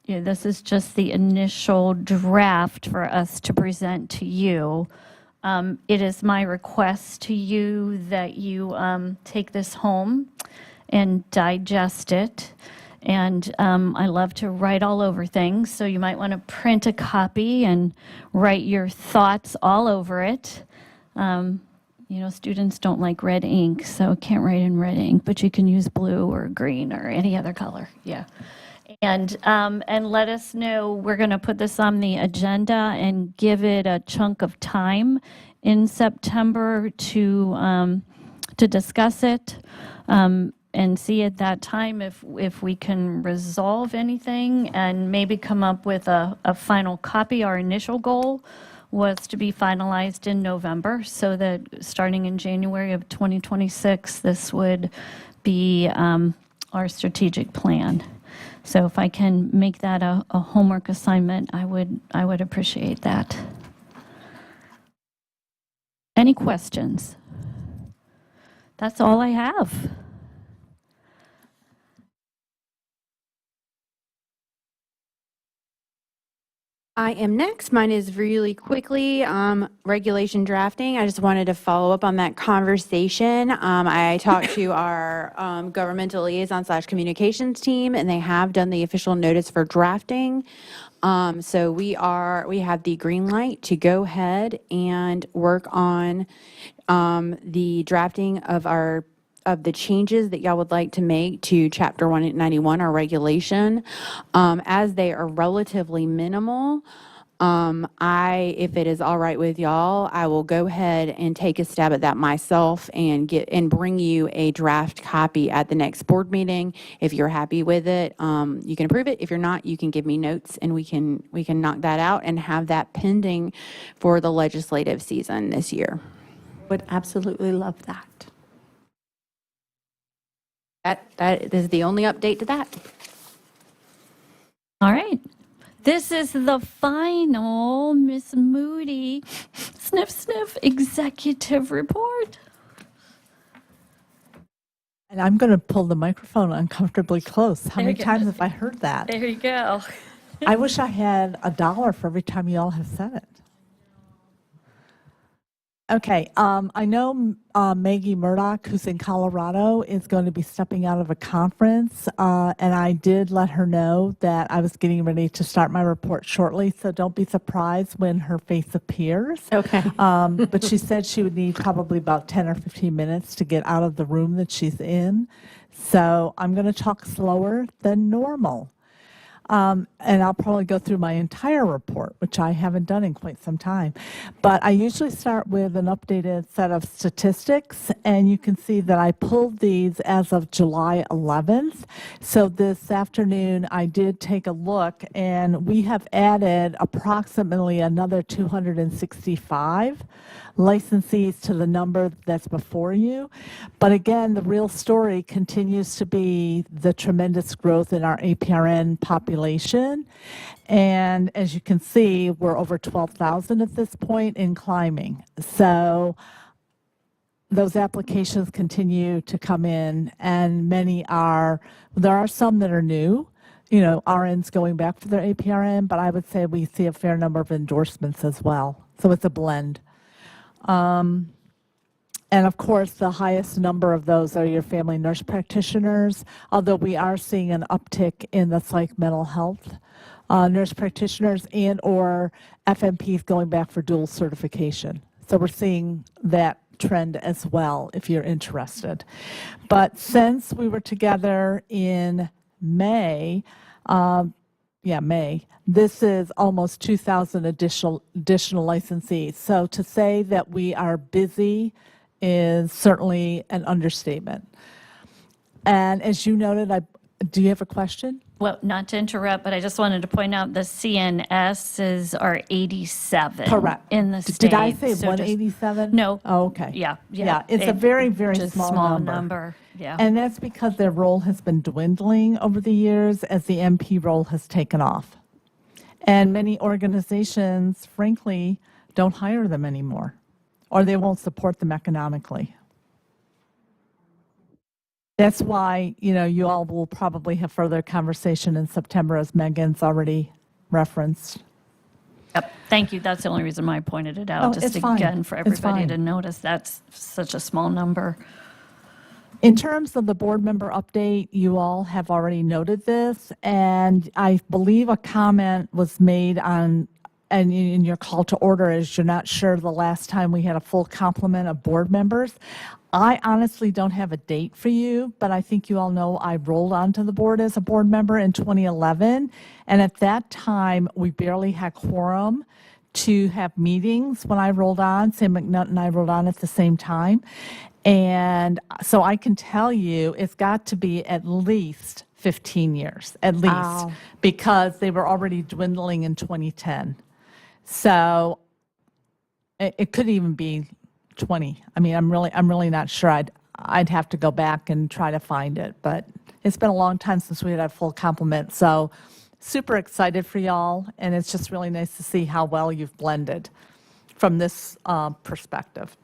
this is just the initial draft for us to present to you. It is my request to you that you take this home and digest it. And I love to write all over things, so you might want to print a copy and write your thoughts all over it. Students don't like red ink, so can't write in red ink, but you can use blue or green or any other color. Yeah. And let us know. We're going to put this on the agenda and give it a chunk of time in September to discuss it. And see at that time if we can resolve anything and maybe come up with a final copy. Our initial goal was to be finalized in November, so that starting in January of 2026, this would be our strategic plan. So if I can make that a homework assignment, I would appreciate that. Any questions? That's all I have. I am next. Mine is really quickly regulation drafting. I just wanted to follow up on that conversation. I talked to our governmental liaison / communications team, and they have done the official notice for drafting. So we have the green light to go ahead and work on the drafting of the changes that y'all would like to make to Chapter 191, our regulation. As they are relatively minimal, if it is all right with y'all, I will go ahead and take a stab at that myself and bring you a draft copy at the next board meeting. If you're happy with it, you can approve it. If you're not, you can give me notes and we can knock that out and have that pending for the legislative season this year. Would absolutely love that. That is the only update to that. All right. This is the final Miss Moody sniff sniff executive report. And I'm going to pull the microphone uncomfortably close. How There many you go. times have I heard that? There you go. I wish I had $1 for every time you all have said it. Okay, I know Maggie Murdoch, who's in Colorado, is going to be stepping out of a conference, and I did let her know that I was getting ready to start my report shortly, so don't be surprised when her face appears. Okay. But she said she would need probably about 10 or 15 minutes to get out of the room that she's in, so I'm going to talk slower than normal. And I'll probably go through my entire report, which I haven't done in quite some time. But I usually start with an updated set of statistics, and you can see that I pulled these as of July 11th. So this afternoon, I did take a look, and we have added approximately another 265 licensees to the number that's before you. But again, the real story continues to be the tremendous growth in our APRN population. And as you can see, we're over 12,000 at this point and climbing. So those applications continue to come in, and there are some that are new. RNs going back for their APRN, but I would say we see a fair number of endorsements as well. So it's a blend. And of course, the highest number of those are your family nurse practitioners, although we are seeing an uptick in the psych mental health nurse practitioners and or FNPs going back for dual certification. So we're seeing that trend as well, if you're interested. But since we were together in May, May, this is almost 2,000 additional licensees. So to say that we are busy is certainly an understatement. And as you noted, do you have a question? Well, not to interrupt, but I just wanted to point out the CNSs are 87. Correct. In the state. Did I say So just- 187? No. Oh, okay. Yeah. Yeah, it's a very, very just small number. Yeah. And that's because their role has been dwindling over the years as the MP role has taken off. And many organizations, frankly, don't hire them anymore, or they won't support them economically. That's why, you all will probably have further conversation in September, as Megan's already referenced. Yep. Thank you. That's the only reason why I pointed it Oh, out, just it's fine. again, for It's everybody fine. to notice that's such a small number. In terms of the board member update, you all have already noted this, and I believe a comment was made on, and in your call to order, is you're not sure the last time we had a full complement of board members. I honestly don't have a date for you, but I think you all know I rolled onto the board as a board member in 2011, and at that time, we barely had quorum to have meetings when I rolled on. Sam McNutt and I rolled on at the same time. And so I can tell you it's got to be at least 15 years, at least, Wow. because they were already dwindling in 2010. So it could even be 20. I mean, I'm really not sure. I'd have to go back and try to find it, but it's been a long time since we had a full complement. So super excited for y'all, and it's just really nice to see how well you've blended from this perspective.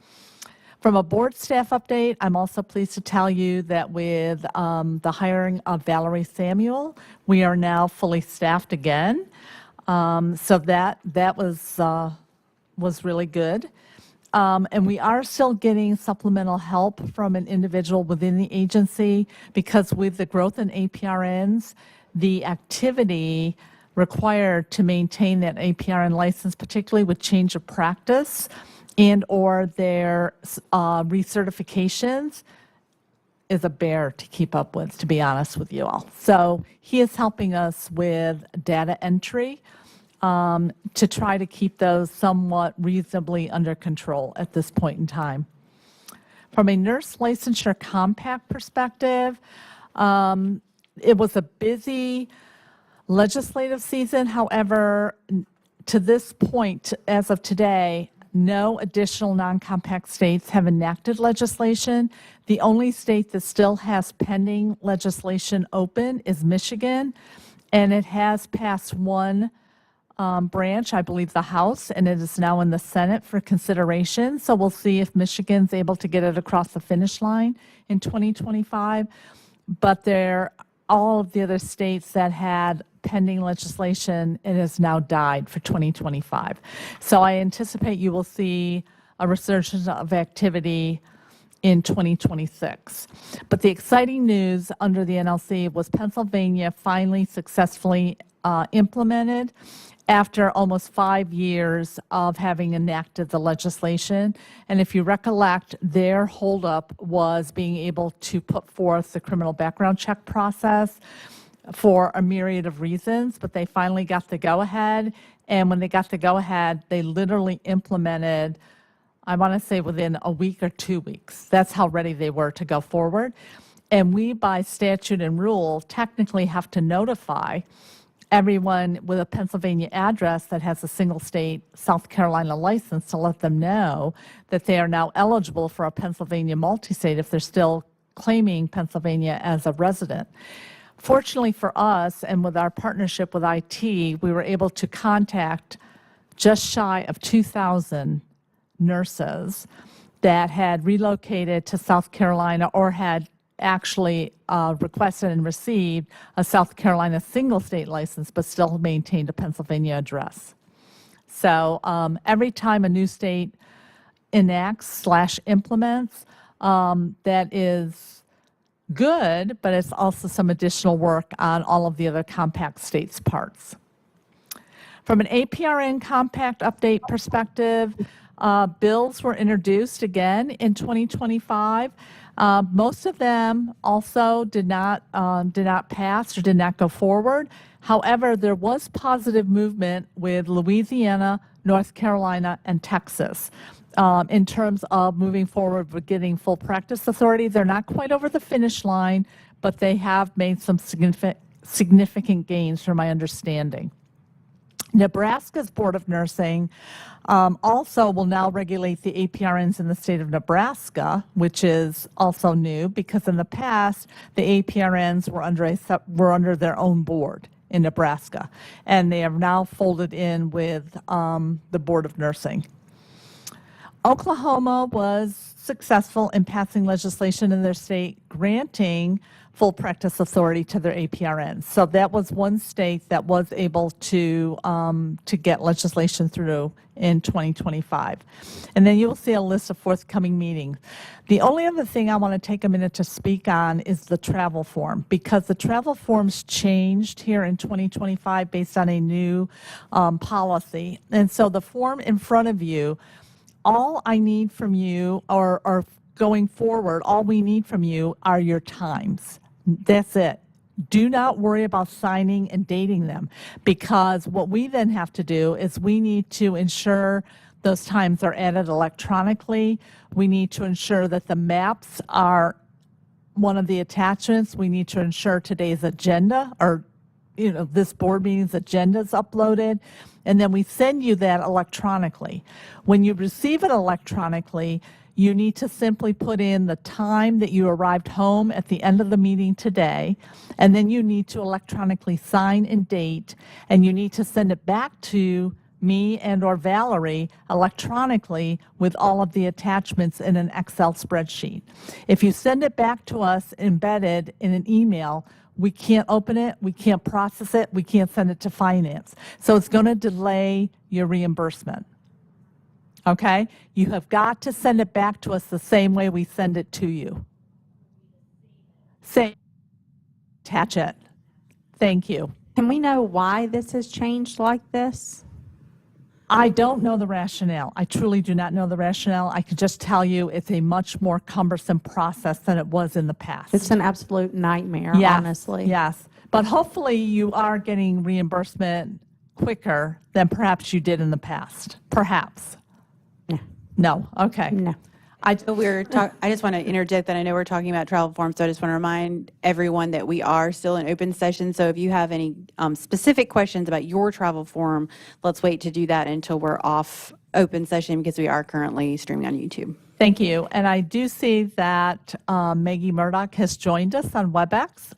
From a board staff update, I'm also pleased to tell you that with the hiring of Valerie Samuel, we are now fully staffed again. So that was really good. And we are still getting supplemental help from an individual within the agency because with the growth in APRNs, the activity required to maintain that APRN license, particularly with change of practice and or their recertifications, is a bear to keep up with, to be honest with you all. So he is helping us with data entry to try to keep those somewhat reasonably under control at this point in time. From a nurse licensure compact perspective, it was a busy legislative season. However, to this point, as of today, no additional non-compact states have enacted legislation. The only state that still has pending legislation open is Michigan, and it has passed one branch, I believe the House, and it is now in the Senate for consideration. So we'll see if Michigan's able to get it across the finish line in 2025. But all of the other states that had pending legislation, it has now died for 2025. So I anticipate you will see a resurgence of activity in 2026. But the exciting news under the NLC was Pennsylvania finally successfully implemented after almost 5 years of having enacted the legislation. And if you recollect, their holdup was being able to put forth the criminal background check process for a myriad of reasons, but they finally got the go-ahead. And when they got the go-ahead, they literally implemented, I want to say within a week or 2 weeks. That's how ready they were to go forward. And we, by statute and rule, technically have to notify everyone with a Pennsylvania address that has a single state South Carolina license to let them know that they are now eligible for a Pennsylvania multi-state if they're still claiming Pennsylvania as a resident. Fortunately for us, and with our partnership with IT, we were able to contact just shy of 2,000 nurses that had relocated to South Carolina or had actually requested and received a South Carolina single state license, but still maintained a Pennsylvania address. So every time a new state enacts/implements, that is good, but it's also some additional work on all of the other compact states' parts. From an APRN compact update perspective, bills were introduced again in 2025. Most of them also did not pass or did not go forward. However, there was positive movement with Louisiana, North Carolina, and Texas in terms of moving forward with getting full practice authority. They're not quite over the finish line, but they have made some significant gains from my understanding. Nebraska's Board of Nursing also will now regulate the APRNs in the state of Nebraska, which is also new because in the past, the APRNs were under their own board in Nebraska, and they are now folded in with the Board of Nursing. Oklahoma was successful in passing legislation in their state granting full practice authority to their APRNs. So that was one state that was able to get legislation through in 2025. And then you'll see a list of forthcoming meetings. The only other thing I want to take a minute to speak on is the travel form, because the travel forms changed here in 2025 based on a new policy. And so the form in front of you, all I need from you, or going forward, all we need from you are your times. That's it. Do not worry about signing and dating them, because what we then have to do is we need to ensure those times are added electronically. We need to ensure that the maps are one of the attachments. We need to ensure today's agenda, or this board meeting's agenda is uploaded, and then we send you that electronically. When you receive it electronically, you need to simply put in the time that you arrived home at the end of the meeting today, and then you need to electronically sign and date, and you need to send it back to me and or Valerie electronically with all of the attachments in an Excel spreadsheet. If you send it back to us embedded in an email, we can't open it, we can't process it, we can't send it to finance. So it's going to delay your reimbursement. Okay? You have got to send it back to us the same way we send it to you. Say, attach it. Thank you. Can we know why this has changed like this? I don't know the rationale. I truly do not know the rationale. I can just tell you it's a much more cumbersome process than it was in the past. It's an absolute nightmare, Yes, honestly. Yes. But hopefully you are getting reimbursement quicker than perhaps you did in the past. Perhaps. No. Okay. No. I just want to interject that I know we're talking about travel forms, so I just want to remind everyone that we are still in open session. So if you have any specific questions about your travel form, let's wait to do that until we're off open session, because we are currently streaming on YouTube. Thank you. And I do see that Maggie Murdoch has joined us on WebEx.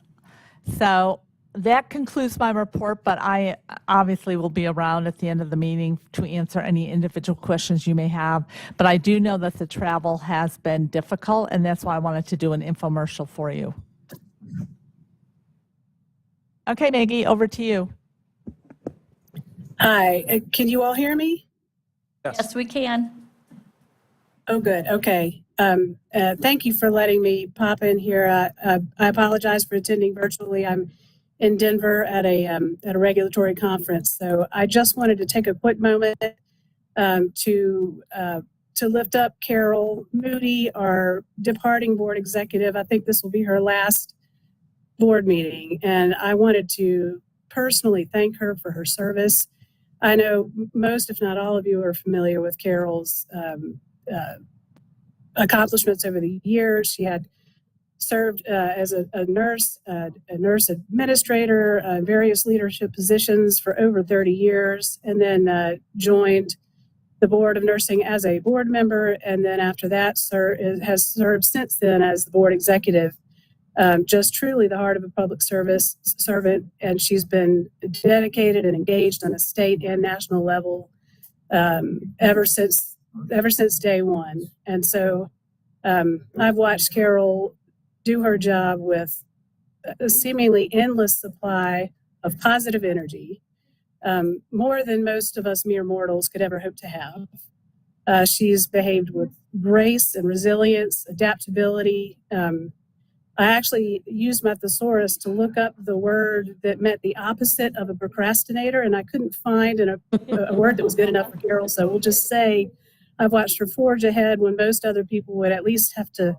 So that concludes my report, but I obviously will be around at the end of the meeting to answer any individual questions you may have. But I do know that the travel has been difficult, and that's why I wanted to do an infomercial for you. Okay, Maggie, over to you. Hi, can you all hear me? Yes, we can. Oh, good. Okay. Thank you for letting me pop in here. I apologize for attending virtually. I'm in Denver at a regulatory conference. So I just wanted to take a quick moment to lift up Carol Moody, our departing board executive. I think this will be her last board meeting, and I wanted to personally thank her for her service. I know most, if not all of you, are familiar with Carol's accomplishments over the years. She had served as a nurse administrator, various leadership positions for over 30 years, and then joined the Board of Nursing as a board member, and then after that has served since then as the board executive. Just truly the heart of a public service servant, and she's been dedicated and engaged on a state and national level ever since day one. And so I've watched Carol do her job with a seemingly endless supply of positive energy, more than most of us mere mortals could ever hope to have. She's behaved with grace and resilience, adaptability. I actually used my thesaurus to look up the word that meant the opposite of a procrastinator, and I couldn't find a word that was good enough for Carol. So we'll just say I've watched her forge ahead when most other people would at least have to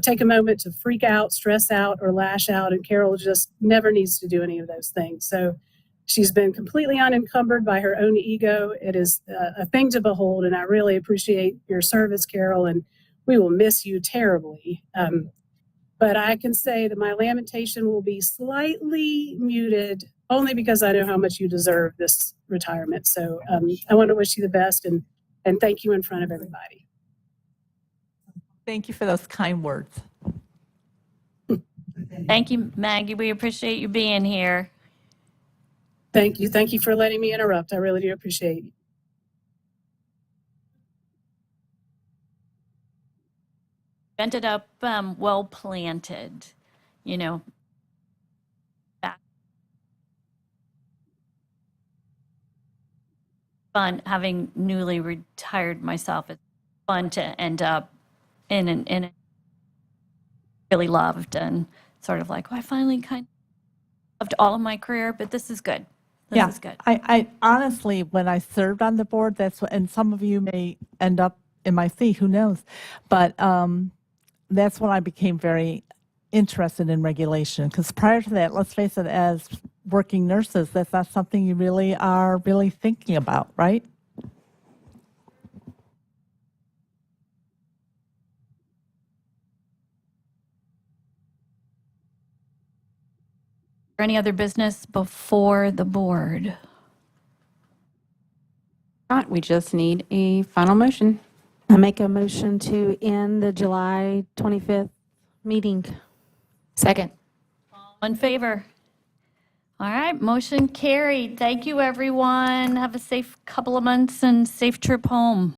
take a moment to freak out, stress out, or lash out, and Carol just never needs to do any of those things. So she's been completely unencumbered by her own ego. It is a thing to behold, and I really appreciate your service, Carol, and we will miss you terribly. But I can say that my lamentation will be slightly muted only because I know how much you deserve this retirement. So I want to wish you the best and thank you in front of everybody. Thank you for those kind words. Thank you, Maggie. We appreciate you being here. Thank you. Thank you for letting me interrupt. I really do appreciate it. Ended up well planted, you know. Fun having newly retired myself. It's fun to end up in a really loved and sort of like, oh, I finally kind of loved all of my career, but this is good. This is good. I honestly, when I served on the board, that's what, and some of you may end up in my seat, who knows? But that's when I became very interested in regulation. Because prior to that, let's face it, as working nurses, that's not something you really are really thinking about, right? Any other business before the board? Not, we just need a final motion. I make a motion to end the July 25th meeting. Second. All in favor? All right, motion carried. Thank you, everyone. Have a safe couple of months and safe trip home.